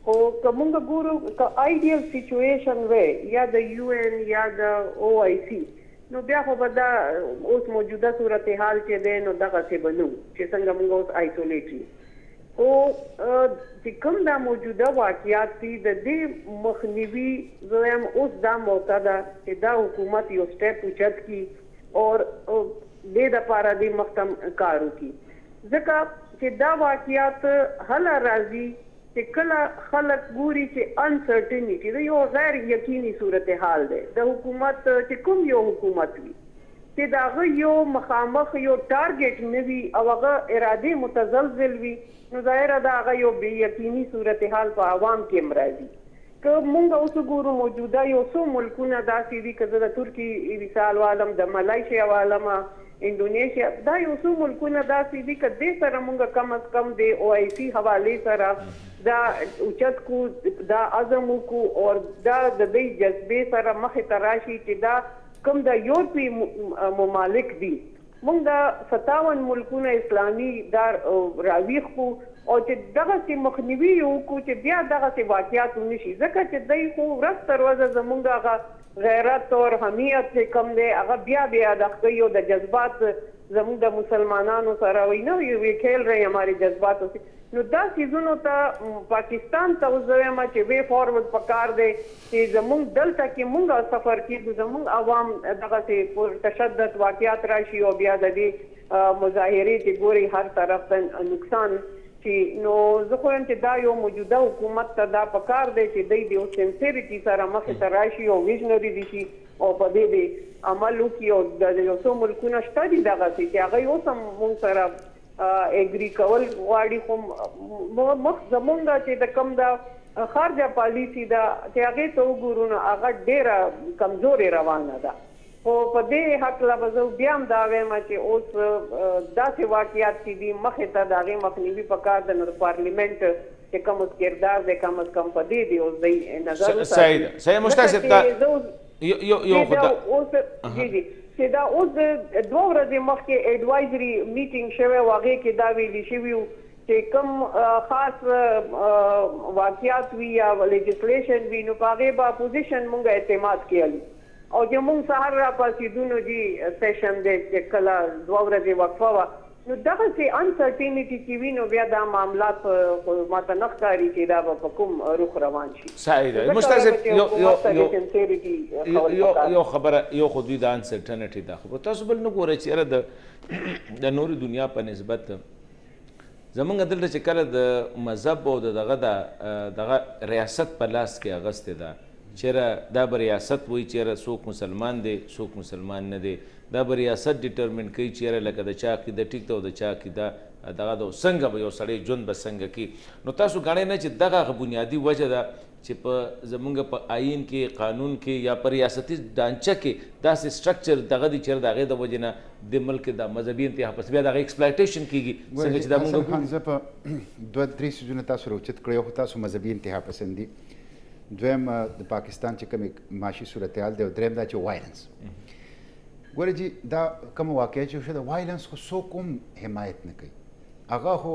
خو که موږ ګورو که آیډیل سچویشن وی یا د یو این یا د او آی سی نو بیا خو به دا اوس موجوده صورتحال چې دی نو دغسې به نه چې څنګه موږ اوس آیسولیټ یو خو چې کوم دا موجوده واقعیات دي د دې مخنیوي زه وایم اوس دا موقع ده چې دا حکومت یو سټیپ اوچت کړي اور دې دپاره دې مخ ته کار وکړي ځکه چې دا واقعیات هله راځي چې کله خلک ګوري چې انسرټنټي د یو غیر یقیني صورتحال دی د حکومت چې کوم یو حکومت وي چې د هغه یو مخامخ یو ټارګېټ نه وي او هغه ارادې متزلزل وي نو ظاهره د هغه یو بې یقیني صورتحال په عوام کې هم راځي که موږ اوس وګورو موجوده یو څو ملکونه داسې دي که زه د ترکي مثال والم د ملایشیا والمه انډونیشیا دا یو څو ملکونه داسې دي که دې سره موږ کم از کم د او آی سی حوالې سره دا اوچت کو دا عزم وکړو او دا د دې جذبې سره مخې ته راشي چې دا کوم د یورپي ممالک دي موږ د 57 ملکونه اسلامي دا راویښ کړو او چې دغسې مخنیوي یې وکړو چې بیا دغسې واقعات ونه شي ځکه چې دی خو ورځ تر ورځه زموږ هغه غیرت اور حمیت چې کوم دی هغه بیا د کوي او د جذبات زموږ د مسلمانانو سره وایي نه وی کھیل رہے ہمارے جذبات نو دا څیزونو ته پاکستان ته اوس زه وایم چې وی فارورډ پکار دی چې زموږ دلته کې موږ سفر کېږو زموږ عوام دغسې پر تشدد واقعات راشي او بیا د دې مظاهرې چې ګوري هر طرف ته نقصان چې نو زه خو یم چې دا یو موجوده حکومت ته دا پکار دی چې دی د یو سنسیریټي سره مخې ته راشي او ویژنري دي شي او په دې د عمل وکړي او د یو څو ملکونه شته دي دغسې چې هغوی اوس هم مونږ سره اګري کول غواړي خو مخ زمونږ چې د کوم د خارجه پالیسي ده چې هغې ته وګورو نو هغه ډېره کمزورې روانه ده خو په دې هکله به زه بیا هم دا وایم چې اوس داسې واقعیات چې دي مخې ته د هغې مخنیوي پکار ده نو د پارلیمنټ چې کوم اوس کردار دی کم از کم په دې دی اوس دی نظر صحیح مشتاق صاحب یو جی چې دا اوس د 2 ورځې مخکې ایډوایزري میټینګ شوی و هغې کې دا ویلي شوي وو چې کوم خاص واقعیات وي یا لیجسلیشن وي نو په هغې به اپوزیشن مونږ اعتماد کیالي او چې مونږ سهار را پاسېدو نو جي سیشن دی چې کله 2 ورځې وقفه وه نو دغسې انسرټینټي چې وي نو بیا دا معاملات ماته نه ښکاري چې دا به په کوم رخ روان شي صحیح ده مشتاق یو خبره یو خو دوی د انسرټینټي دا خبره تاسو بل نه ګورئ چې یاره د نورې دنیا په نسبت زمونږ دلته چې کله د مذهب او دغه ریاست په لاس کې اغوستې ده چیرې دا به ریاست وایي چیرې څوک مسلمان دی څوک مسلمان نه دی دا به ریاست ډیټرمنټ کوي چیرې لکه د چا عقیده ټیک ده او د چا عقیده دغه د څنګه به یو سړی ژوند به څنګه کوي نو تاسو ګڼئ نه چې دغه بنیادي وجه ده چې په زمونږ په آیین کې قانون کې یا په ریاستي ډانچه کې داسې سټرکچر دغه دی چیرې د هغې د وجې نه د ملک د مذهبي انتها پس بیا د هغې ایکسپلایټیشن کېږي څنګه چې دا مونږ زه په 2-3 څیزونه تاسو راوچت کړی خو تاسو مذهبي انتها پسندي دویم د پاکستان چې کومې معاشي صورتحال دی او دریم دا چې وایلنس ګوره جي دا کومه واقعه چې وشوه د وایلنس خو څوک هم حمایت نه کوي هغه خو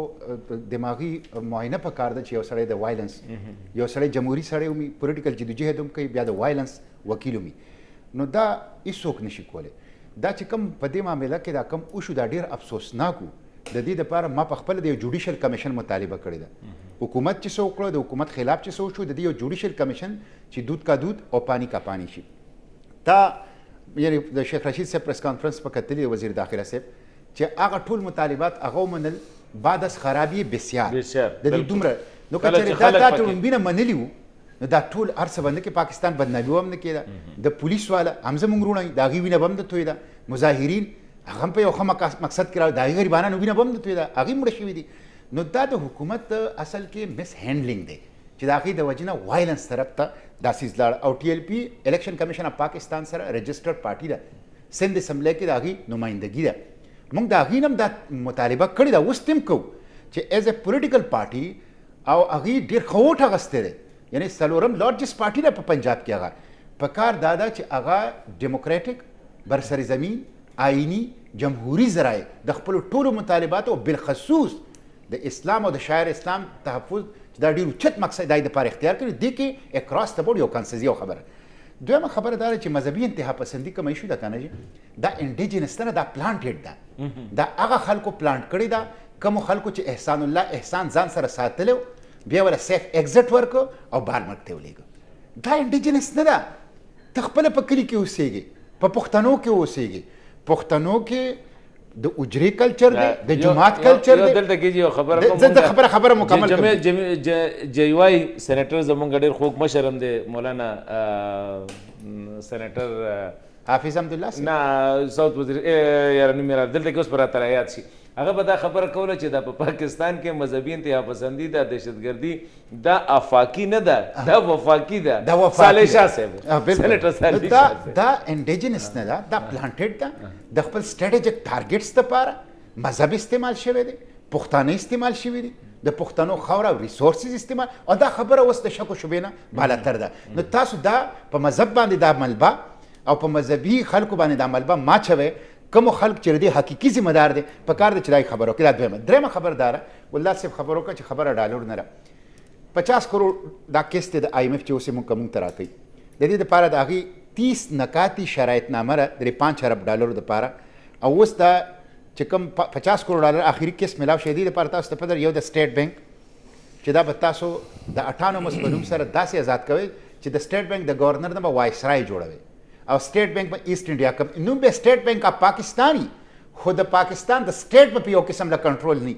دماغي معاینه پکار ده چې یو سړی د وایلنس یو سړی جمهوري سړی ومي پولیټیکل جدوجهد هم کوي بیا د وایلنس وکیل ومي نو دا هیڅوک نشي کولی دا چې کوم په دې معامله کې دا کوم وشو دا ډېر افسوسناک و. د دې دپاره ما په خپله د یو جوډیشل کمیشن مطالبه کړې ده. حکومت چې څه وکړه د حکومت خلاف چې څه وشو د دې یو جوډیشل کمیشن چې دود کا دود او پانی کا پانی شي. تا یعنی د شیخ رشید صاحب پریس کانفرنس په کتلې وزیر داخله صاحب چې هغه ټول مطالبات هغه ومنل بعد از خرابی بسیار د دې دومره نو که چېرې دا ټولنبینه منلي وو نو دا ټول هر څه باندې کې پاکستان بدنامي هم نه کېده. د پولیس والا هم زموږ وروڼه د هغې وینه به هم نه تویېده. مظاهرین هغه هم په یو ښه مقصد کې راوړي د هغې غریبانانو وینه به هم نه تویېده هغې مړه شوي دي. نو دا د حکومت اصل کې مس هینډلینګ دی چې د هغې د وجې نه وایلنس طرف ته دا څیز لاړ. او ټي ایل پی الیکشن کمیشن اف پاکستان سره رجسټرډ پارټي ده سند اسمبلی کې د هغې نمایندګي ده. موږ د هغې نه هم دا مطالبه کړې ده اوس هم کوو چې ایز ا پولیټیکل پارټي او هغې ډېر ښه ووټ اخیستی دی یعنی څلورم لارجسټ پارټي ده په پنجاب کې. هغه په کار دا ده چې هغه ډیموکریټک برسر زمین آئینی جمهوری ذرایع د خپلو ټولو مطالباتو بالخصوص د اسلام او د شاعر اسلام تحفظ چې دا ډېر اوچت مقصد د دپاره اختیار کړي دې کې اکراس د بورډ یو کنسنس یو خبره. دویمه خبره دا ده چې مذهبي انتها پسندي کوم ایشو ده که نه جي دا انډیجنس نه دا پلانټډ ده. دا هغه خلکو پلانټ کړي ده کومو خلکو چې احسان الله احسان ځان سره ساتلی بیا ولا سیف ایگزټ ورکو او بال ملک ته ولېږو. دا انډیجنس نه ده. ته خپله په کلي کې اوسېږي په پښتنو کې اوسېږي. پښتنو کې د اجري کلچر دی د جماعت کلچر دی. دلته کې یو خبره کوم زه خبره مکمل کوم. جیوای سېنیټر زمونږ ډېر خوږ مشر هم دی مولانا سېنیټر حافظ حمدالله نه ساوث وزیر یاره نوم یې دلته کې اوس به راته رایاد شي. هغه به دا خبره کوله چې دا په پاکستان کې مذهبي انتها پسندي دا دهشتګردي دا افاقي نه ده دا وفاقي ده. صالح شاه صاحب سېنیټر صالح شاه دا انډیجنس نه ده دا پلانټډ ده د خپل سټریټیجک ټارګټس دپاره مذهب استعمال شوی دی پښتانه استعمال شوي دي د پښتنو خاوره او ریسورسز استعمال او دا خبره اوس د شک و شبې نه بالاتر ده. نو تاسو دا په مذهب باندې دا ملبه او په مذهبي خلکو باندې دا ملبه ما چوي کوم خلک چې د حقيقي ذمہ دار دي په کار د چلای خبرو کې دا دویمه درېمه خبردار ولله صاحب خبرو کا چې خبره ډالر نه 50 کروڑ دا کیس ته د IMF چې اوسې مونږ کوم ترا کوي د دې لپاره د هغه 30 نکاتی شرایط نامه د 5 ارب ډالر لپاره او اوس دا چې کوم 50 کروڑ ډالر اخیری کیس ملاو شې دي لپاره تاسو ته پدر یو د سټیټ بانک چې دا به تاسو د اټانومس بنوم سره داسې آزاد کوي چې د سټیټ بانک د گورنر نه به وایسرای جوړوي او سټیټ بانک په ایست انډیا کم نو به سټیټ بانک اف پاکستانی خود پاکستان د سټیټ په یو قسم له کنټرول نه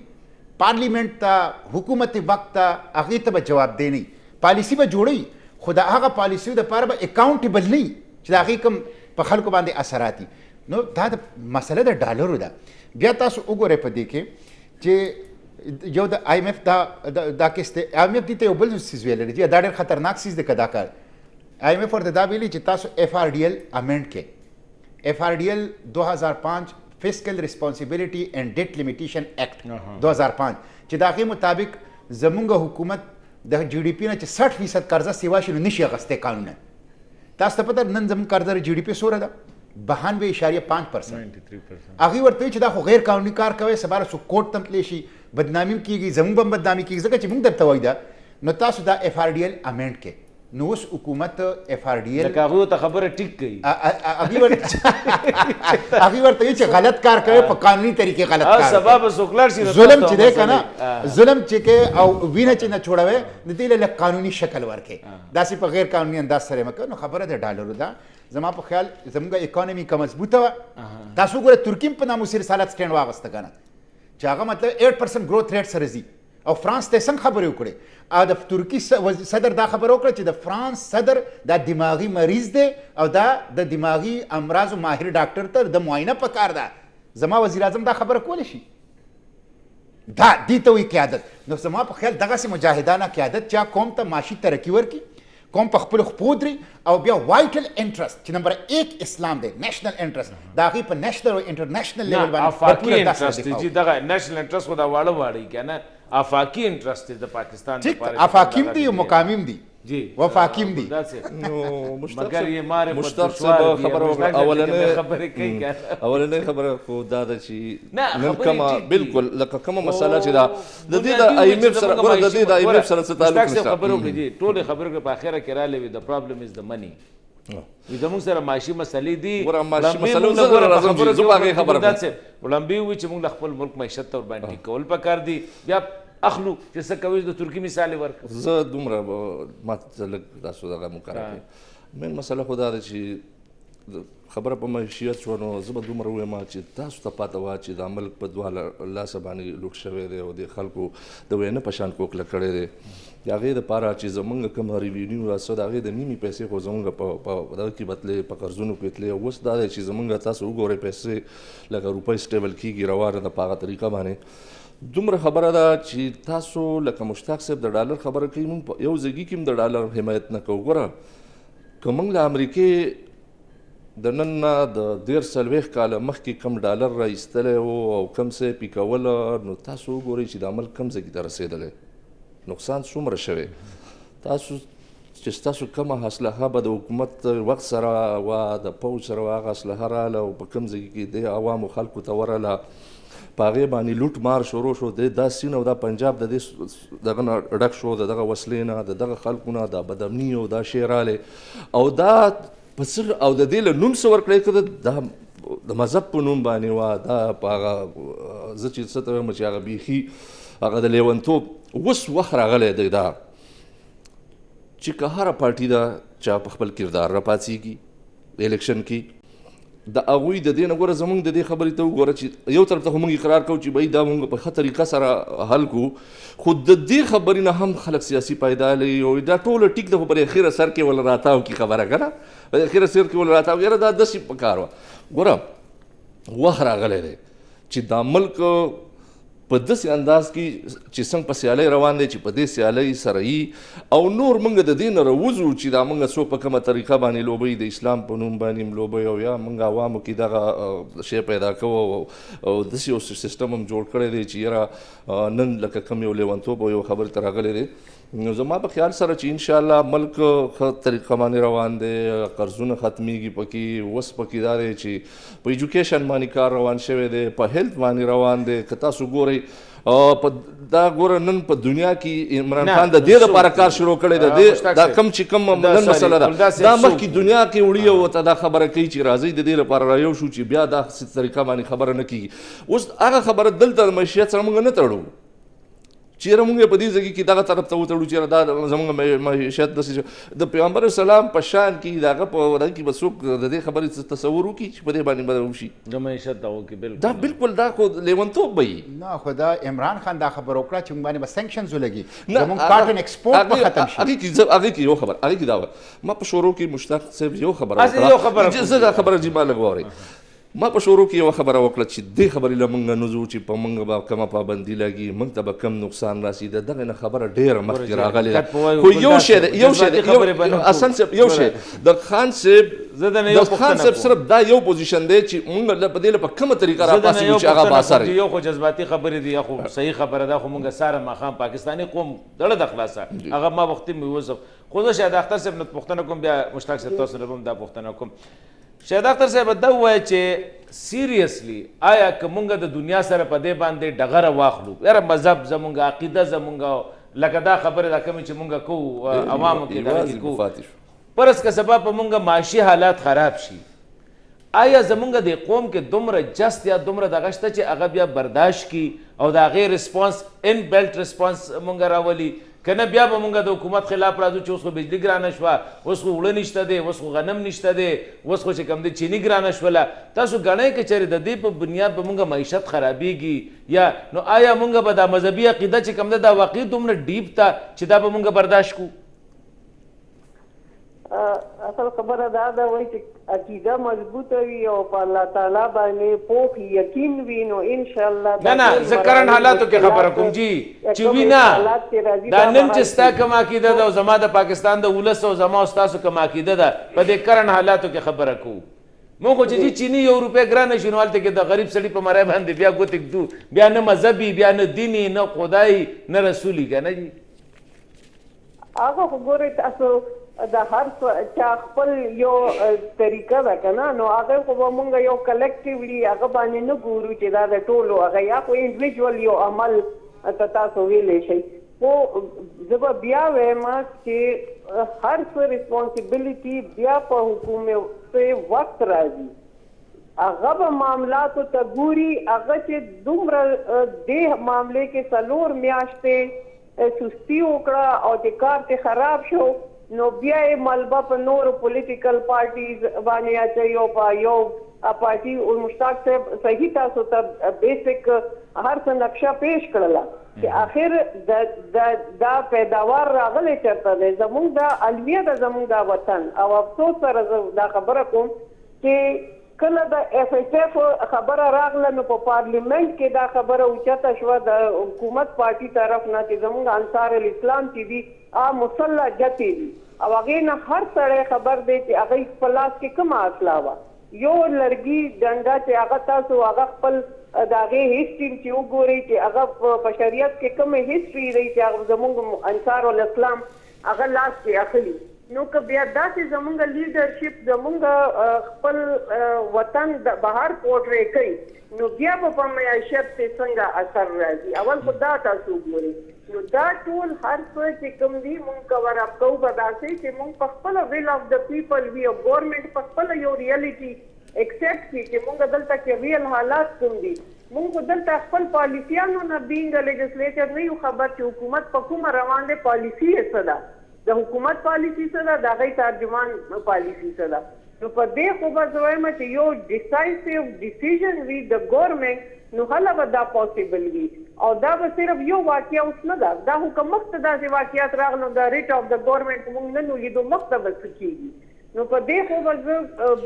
پارلیمنت ته حکومت وخت ته هغه ته به جواب دی نه پالیسی به جوړي خود هغه پالیسی د لپاره به اکاونټیبل نه چې هغه کوم په خلکو باندې اثراتي نو دا د مسله د ډالرو ده بیا تاسو وګورئ په دې کې چې یو د IMF دا کیسته IMF دي ته یو بل څه ویل لري دا ډېر خطرناک څه د کدا کار IMF ورته دا ویلي چې تاسو FRDL امند کې FRDL 2005 فسکل ریسپانسیبিলিټي اینڈ ډیټ لیمیټیشن ایکټ 2005 چې دا غي مطابق زمونږ حکومت د GDP نه چې 60% قرضه سیوا شنو نشي غسته قانون تاسو ته پته نن زموږ قرضه GDP سوره ده 92.5% هغه ورته چې دا خو غیر قانوني کار کوي سباره سو کوټ تم تلی شي بدنامي کیږي زموږ بم بدنامي کیږي ځکه چې موږ درته وای دا نو تاسو دا FRDL امند کې نو اوس حکومت FRDL لکه هغه ته خبره ټیک کوي هغه ورته چې غلط کار کوي په قانوني طریقې غلط کار سبب سوکلر شي ظلم چې دی کنه ظلم چې کې او وینه چې نه چھوڑوي د دې له قانوني شکل ورکې داسې په غیر قانوني انداز سره مکه نو خبره د ډالرو ده زما په خیال زموږ اکانومي کوم مضبوطه و تاسو ګوره ترکیم په نامو سره رسالت سټینډ واغسته کنه چې هغه مطلب 8% گروث ریټ سره زی او فرانس ته څنګه خبرې وکړي او د ترکی صدر دا خبر وکړه چې د فرانس صدر دا دماغي مریض دی او دا د دماغي امراض ماهر ډاکټر ته د معاینه پکار ده زما وزیر اعظم دا خبره کول شي دا دې ته وی قیادت نو زما په خیال دغه سي مجاهدانه قیادت چا قوم ته معاشي ترقی ورکي قوم په خپل خپودري او بیا وایټل انټرست چې نمبر 1 اسلام دی نېشنل انټرست دا غي په نېشنل او انټرنیشنل لیول باندې افاقي انټرست چې دغه نېشنل انټرست خو دا واړه کنه افاقي انټرست د پاکستان لپاره افاقیم دي او مقامیم دي جی وفاقیم دي نو مگر یې ماره مشتاق صاحب خبره اولنې خبره خو دا ده چې نن کومه بالکل لکه کومه مسله چې دا د دې د IMF سره ګوره د دې د IMF سره څه تعلق نشته خبرو کې دي ټول خبرو کې په اخره کې را لوي د پرابلم از د منی زموږ سره معاشي مسلې دي معاشي مسلې زه راځم چې زه په هغې خبره کوم وړاندې ووایي چې موږ د خپل ملک معیشت ته ورباندې ټیک کول پکار دي بیا اخلو چې څه کوي د ترکي مثال یې ورکړه زه دومره ما ته لږ تاسو دغه مقرره کړئ مین مسله خو دا ده چې خبره په معیشت شوه نو زه به دومره ووایم چې تاسو ته پاته وه چې دا ملک په دوه لاسه باندې لوټ شوی دی او د خلکو د وینه په شان کوکله کړی دی د هغې دپاره چې زمونږ کوم ریوینیو راڅه د هغې د نیمې پیسې خو زمونږ په دغه کې به تلې په قرضونو کې تلې اوس دا دی چې زمونږ تاسو وګورئ پیسې لکه روپۍ سټیبل کېږي روانه ده په هغه طریقه باندې دومره خبره ده چې تاسو لکه مشتاق صاحب د ډالر خبره کوي مونږ په یو ځایګي کې هم د ډالر حمایت نه کوو ګوره که مونږ له امریکې د نن نه د 40 کاله مخکې کم ډالر را ایستلی و او کم څه یې پیکوله نو تاسو وګورئ چې دا عمل کم ځای کې ته رسېدلی نقصان څومره شوی تاسو چې ستاسو کومه اسلحه به د حکومت وخت سره وه د پوځ سره هغه اسلحه راغله او په کوم ځای کې د عوامو خلکو ته ورغله په هغې باندې لوټ مار شروع شو دا سین او دا پنجاب د دې دغه نه ډک شو د دغه وسلې نه د دغه خلکو نه دا بدامني او دا شی راغلی او دا په څه او د دې له نوم څه ورکړی که دا د مذهب په نوم باندې وه دا په هغه زه چې څه ته وایم چې هغه بیخي هغه د لیونتوب اوس وخت راغلی دی دا چې که هره پارټي ده چا په خپل کردار راپاڅېږي الیکشن کې د هغوی د دې نه ګوره زموږ د دې خبرې ته وګوره چې یو طرف ته خو موږ اقرار کوو چې بهی دا موږ په ښه طریقه سره حل کړو خو د دې خبرې نه هم خلک سیاسي پیدا لري او دا ټوله ټیک ده خو پر اخره سر کې ول راتاو کې خبره که نه په اخره سر کې ول راتاو یاره دا داسې په کار وه ګوره وخت راغلی دی چې دا ملک په داسې انداز کې چې څنګه په سیالۍ روان دی چې په دې سیالۍ سره یي او نور موږ د دې نه راوځو چې دا موږ څوک په کومه طریقه باندې لوبوي د اسلام په نوم باندې هم لوبوي او یا موږ عوامو کې دغه شی پیدا کوو او داسې یو سیستم هم جوړ کړی دی چې یاره نن لکه کوم یو لیونتوب او یو خبرې ته راغلی دی نو زما په خیال سره چې انشاءالله ملک ښه طریقه باندې روان دی قرضونه ختمیږي پکې اوس پکې دا دی چې په ایجوکیشن باندې کار روان شوی دی په هیلث باندې روان دی که تاسو ګورئ دا ګوره نن په دنیا کې عمران خان د دې لپاره کار شروع کړی دی دا کم چې کم نن مسله ده دا مخکې دنیا کې وړي او ته دا خبره کوي چې راځئ د دې لپاره رایو شو چې بیا دا طریقه باندې خبره نه کېږي اوس هغه خبره دلته د معیشت سره موږ نه تړو چیرې موږ په دې ځای کې دغه طرف ته وتړو چې دا زموږ معیشت داسې د پیغمبر اسلام په شان کې د هغه په دغه کې به څوک د دې خبرې تصور وکړي چې په دې باندې به وشي د معیشت دغه کې دا بالکل دا خو لیونتوب به وي نه خو دا عمران خان دا خبره وکړه چې موږ باندې به سینکشنز ولګي زموږ کاټن ایکسپورټ به ختم شي هغې کې یو خبر هغې کې دا وه ما په شروع کې مشتاق صاحب یو خبره وکړه زه دا خبره جي ما لږ واورئ ما په شروع کې یو خبره وکړه چې دې خبرې له موږ نه ځو چې په موږ به کومه پابندي لګي موږ ته به کم نقصان راسي د دغې نه خبره ډېره مخکې راغلې ده خو یو شی حسن صاحب یو شی د خان صاحب صرف دا یو پوزیشن دی چې موږ په دې په کومه طریقه راپاسېږو چې هغه به اثر وي یو خو جذباتي خبرې دي خو صحیح خبره ده خو موږ ساره ماښام پاکستاني قوم دړه د خلاصه هغه ما وختي مې ووځم خو زه شاید اختر صاحب نه پوښتنه کوم بیا مشتاق صاحب تاسو نه به هم دا پوښتنه کوم شاید اختر صاحب دا ووایه چې سیریسلی آیا که مونږ د دنیا سره په دې باندې ډغره واخلو یاره مذهب زمونږ عقیده زمونږ لکه دا خبره دا کومې چې مونږ کوو عوامو کې دغه کې کوو فرض که سبا په مونږ معاشي حالات خراب شي آیا زمونږ د قوم کې دومره جست یا دومره دغه شته چې هغه بیا برداشت کړي او د هغې رسپانس ان بیلټ رسپانس مونږ راولي که نه بیا به مونږ د حکومت خلاف راځو چې اوس خو بجلي ګرانه شوه اوس خو اوړه نشته دی اوس خو غنم نشته دی اوس خو چې کوم دی چیني ګرانه شوله تاسو ګڼئ که چېرې د دې په بنیاد به مونږ معیشت خرابېږي یا نو آیا مونږ به دا مذهبي عقیده چې کوم ده دا واقعي دومره ډیپ ته چې دا به مونږ برداشت کړو اصل خبره دا ده وایي چې عقیده مضبوطه وي او په الله تعالی باندې پوخ یقین وي نو انشاءالله نه زه کرن حالاتو کې خبره کوم جی چې وي نه دا نن چې ستا کوم عقیده ده او زما د پاکستان د ولس او زما او ستاسو کوم عقیده ده په دې کرن حالاتو کې خبره کوو مونږ خو چې چیني یو روپۍ ګرانه شي نو هلته کې د غریب سړي په مرۍ باندې بیا ګوتې ږدو بیا نه مذهبي بیا نه دیني نه خدای نه رسولي که نه جي هغه خو ګورئ تاسو د هر چا خپل یو طریقه ده که نه نو هغه خو به مونږ یو کلیکټیولی هغه باندې نه ګورو چې دا د ټولو هغه یا خو انډیویجول یو عمل ته تاسو ویلی شئ خو زه به بیا وایم چې هر څه ریسپانسیبلټي بیا په حکومت وخت راځي. هغه به معاملاتو ته ګوري، هغه چې دومره دې معاملې کې 4 میاشتې سستی وکړه او چې کار ته خراب شو، نو بیا یې ملبه په نورو پولیټیکل پارټیز باندې اچوي او په یو پارټي او مشتاق صاحب صحیح تاسو ته بیسک هر څه نقشه پیش کړله چې آخر دا پیداوار راغلی چېرته دی. زمونږ دا المیه ده زمونږ دا وطن. او افسوس سره زه دا خبره کوم چې کله د اف ایس اف خبره راغله نو په پارلیمنت کې دا خبره اوچته شوه د حکومت پارټي طرف نه چې زمونږ انصار الاسلام چې دي مسلح جتې دي او هغې نه هر سړی خبر دی چې هغې خپل لاس کې کومه اصله وه. یو لرګي ډنډه چې هغه تاسو هغه خپل د هغې هسټري چې وګورئ چې هغه په شریعت کې کومه هسټري دی چې هغه زمونږ انصار الاسلام هغه لاس کې اخلي. نو که بیا داسې زمونږ لیډرشپ زمونږ خپل وطن د بهر پورټری کوي نو بیا به په معیشت کې څنګه اثر راځي. اول خو دا تاسو وګورئ. نو دا ټول هر څه چې کوم دي مونږ کور اپ کوو به داسې چې مونږ په خپله ویل آف د پیپل وي او ګورنمنټ په خپله یو ریالټي ایکسپټ کړي چې مونږ دلته کې ریل حالات کوم دي. مونږ دلته خپل پالیسیانو نه بینګ لیجسلیچر نه یو خبر چې حکومت په کومه روان دی، پالیسي یې څه ده، د حکومت پالیسي څه ده، د هغې ترجمان پالیسي څه ده. نو په دې خو به زه وایم چې یو ډیسایسیو ډیسیژن وي د ګورنمنټ نو هله به دا پاسبل وي. او دا به صرف یو واقعه اوس نه ده، دا خو که مخته داسې واقعات راغلو د ریټ آف د ګورنمنټ مونږ نن ولیدو مخته به څه کېږي. نو په دې خو به زه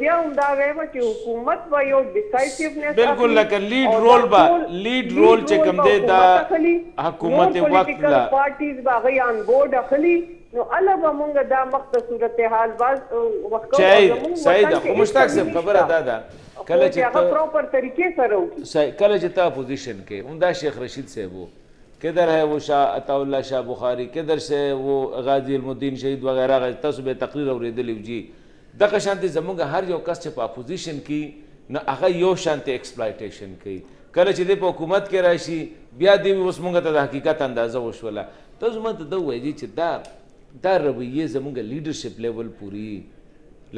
بیا هم دا وایم چې حکومت به یو ډیسایسیونیس بالکل لکه لیډ رول چې کوم دی دا حکومت وخت لا پارټیز به هغې آن بورډ اخلي نو الله به مونږ دا مخته صورتحال وخت صحیح ده. خو مشتاق صاحب خبره دا ده کله چې هغه پراپر طریقې سره وکړي، کله چې ته اپوزیشن کې عمدہ شیخ رشید صاحب وہ کدھر ہے وہ شاہ عطا اللہ شاہ بخاری کدھر سے وہ غازی الدین شهید وغیرہ تاسو به تقریر اوریدلی جی دغه شانتي زمونږ هر یو کس چې په اپوزیشن کې نه هغه یو شانتي ایکسپلایټیشن کوي. کله چې د په حکومت کې راشي بیا دی اوس مونږ ته د حقیقت اندازه وشوله. تاسو ماته دا وایي چې دا رویه زمونږ لیډرشپ لیول پوری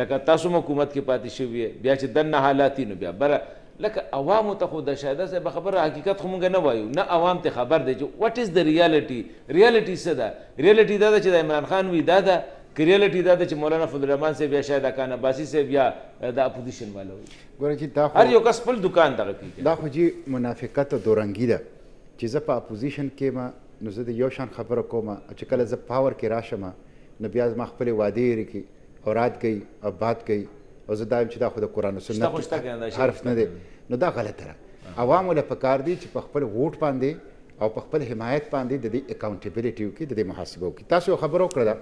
لکه تاسو حکومت کې پاتې شوی بیا چې دنه حالاتي نو بیا بره لکه عوامو ته خو د شاهده صاحب خبره حقیقت خو مونږ نه وایو نه عوام ته خبر دی چې واټ از د ریالټي څه ده. ریالټي دا ده چې د عمران خان وي دا ده که ریالټي دا ده چې مولانا فضل الرحمن صاحب یا شاید اکان عباسي صاحب یا د اپوزیشن والا وي. ګوره چې دا هر یو کس خپل دکان دغه کوي. دا خو جی منافقت او دورنګي ده چې زه په اپوزیشن کې ما نو زه د یو شان خبره کوم چې کله زه پاور کې راشم نو بیا زما خپلې وعدې لري او رات کوي او بات کوي او زه دا یم چې دا خو د قرآن و سنت حرف نه دی. نو دا غلطه ده. عوامو له پکار دي چې په خپل ووټ باندې او په خپل حمایت باندې د دې اکاونټیبلټي وکړي، د دې محاسبه وکړي. تاسو خبره وکړه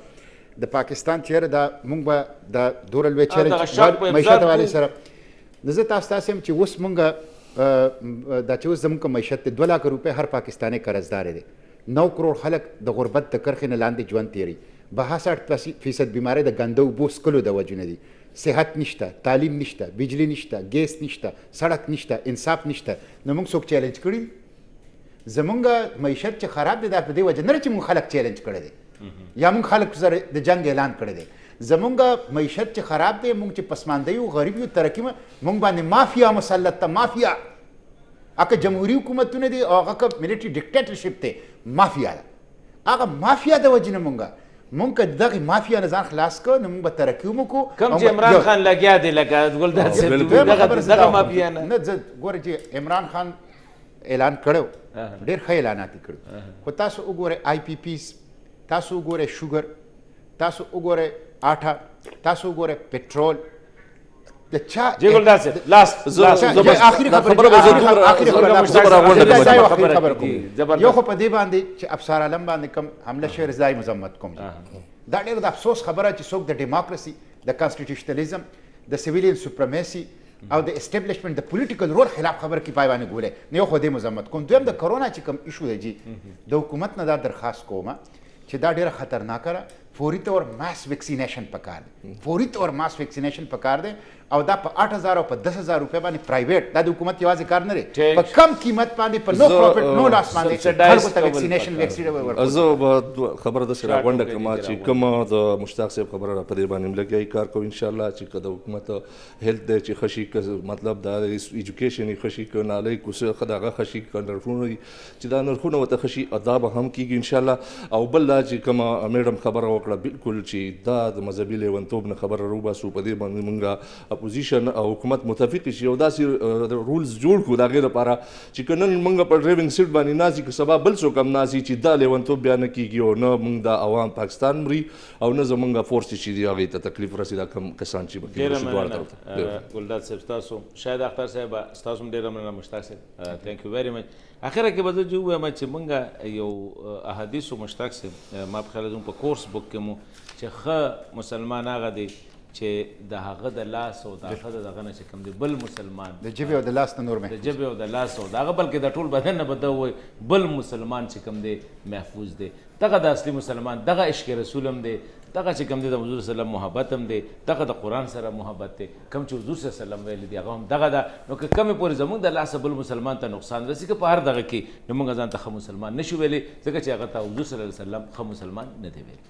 د پاکستان چیرې دا موږ به د دوره لوی چیلنج معیشت والي سره نو زه تاسو ته یم چې اوس موږ دا چې اوس زموږ معیشت 2 لک روپۍ هر پاکستانی قرضدار دی. 9 کروڑ خلک د غربت د کرښې نه لاندې ژوند تیری. 62% بیماری د ګنده اوبو څښلو د وجې نه دي. صحت نشته، تعلیم نشته، بجلی نشته، ګیس نشته، سړک نشته، انصاف نشته. نو موږ څوک چیلنج کړي؟ زمونږ معیشت چې خراب دی دا په دې وجه نه چې موږ خلک چیلنج کړی دی یا موږ خلک سره د جنگ اعلان کړی دی. زمونږ معیشت چې خراب دی، موږ چې پسمانده یو، غریب یو، ترقي موږ باندې مافیا مسلط ته. مافیا هغه جمهوري حکومتونه دي او هغه که ملیټري ډیکټیټرشپ دی، مافیا ده. هغه مافیا د وجې نه مونږ که دغه مافیا نه ځان خلاص کړو نو مونږ به ترقي وکړو. کوم چې عمران خان لګیا دی لکه ګلداد صاحب دغه مافیا نه ګوره چې عمران خان اعلان کړو ډېر ښه اعلانات یې کړو. خو تاسو وګورئ آی پی پیز، تاسو وګورئ شوګر، تاسو وګورئ آټا، تاسو وګورئ پټرول. د چا جی ګلداد صاحب لاست آخري خبره یو خو په دې باندې چې افسر عالم باندې کوم حمله شوې رضای مذمت کوم. دا ډېر د افسوس خبره چې څوک د ډیموکراسي، د کانسټیټیوشنلیزم، د سیویلین سوپرمیسي او د اسټابلیشمنټ د پولیټیکل رول خلاف خبر کې پای باندې ګولې نه. یو خو دې مذمت کوم. دویم د کرونا چې کوم ایشو دی جی د حکومت نه دا درخواست کوم چې دا ډېره خطرناکه ده. فوري طور ماس ویکسینیشن پکار دی فوري طور ماس ویکسینیشن پکار دی او دا په 8000 او په 10000 روپے باندې پرایویټ دا د حکومت یوازې کار نه دی په کم قیمت باندې په نو پروفیټ نو لاس باندې خلکو ته ویکسینیشن ورکړي. زه خبره د سره غونډه کما چې کوم د مشتاق صاحب خبره را پدې باندې لګي کار کوي ان شاء الله چې کله حکومت هیلث د چې خشي مطلب دا ایجوکیشن خشي کنه علی کوسه خداغه خشي کنه چې دا نرخونه وته خشي اداب هم کیږي ان شاء الله. او بل چې کومه میډم خبره وکړه بالکل چې دا د مذهبي لیونتوب نه خبره روبا سو په دې باندې مونږه اپوزیشن او حکومت متفق شي او داسې رولز جوړ کړو دا غیر لپاره چې کنن موږ په ډرایوینګ سیټ باندې ناسي که سبا بل څوک هم ناسي چې دا لیونتوب بیان کیږي او نه موږ د عوام پاکستان مري او نه زمونږ فورس چې دی هغه ته تکلیف رسیدا کم کسان چې بګي ګلداد صاحب تاسو شاید اختر صاحب تاسو ډیر مننه مشتاق صاحب ثانک یو ویری مچ. اخره کې به زه وایم چې موږ یو احادیث مشتاق صاحب ما په خیال زموږ په کورس بک کې مو چې ښه مسلمان هغه دی چې د هغه د لاس او د هغه دغه نه چې کوم دی بل مسلمان د جبې او د لاس نه نور د جبې او د لاس او د هغه بلکې د ټول بدن نه به ده ووایي بل مسلمان چې کوم دی محفوظ دی. دغه د اصلي مسلمان دغه عشق رسول هم دی دغه چې کوم دی د حضور صلی الله علیه وسلم محبت هم دی دغه د قرآن سره محبت دی کوم چې حضور صلی الله علیه وسلم ویلی دی هغه هم دغه ده. نو که کمې پورې زموږ د لاسه بل مسلمان ته نقصان رسي که په هر دغه کې نو موږ ځان ته ښه مسلمان نشو ویلی ځکه چې هغه ته حضور صلی الله علیه وسلم ښه مسلمان نه دی ویلی.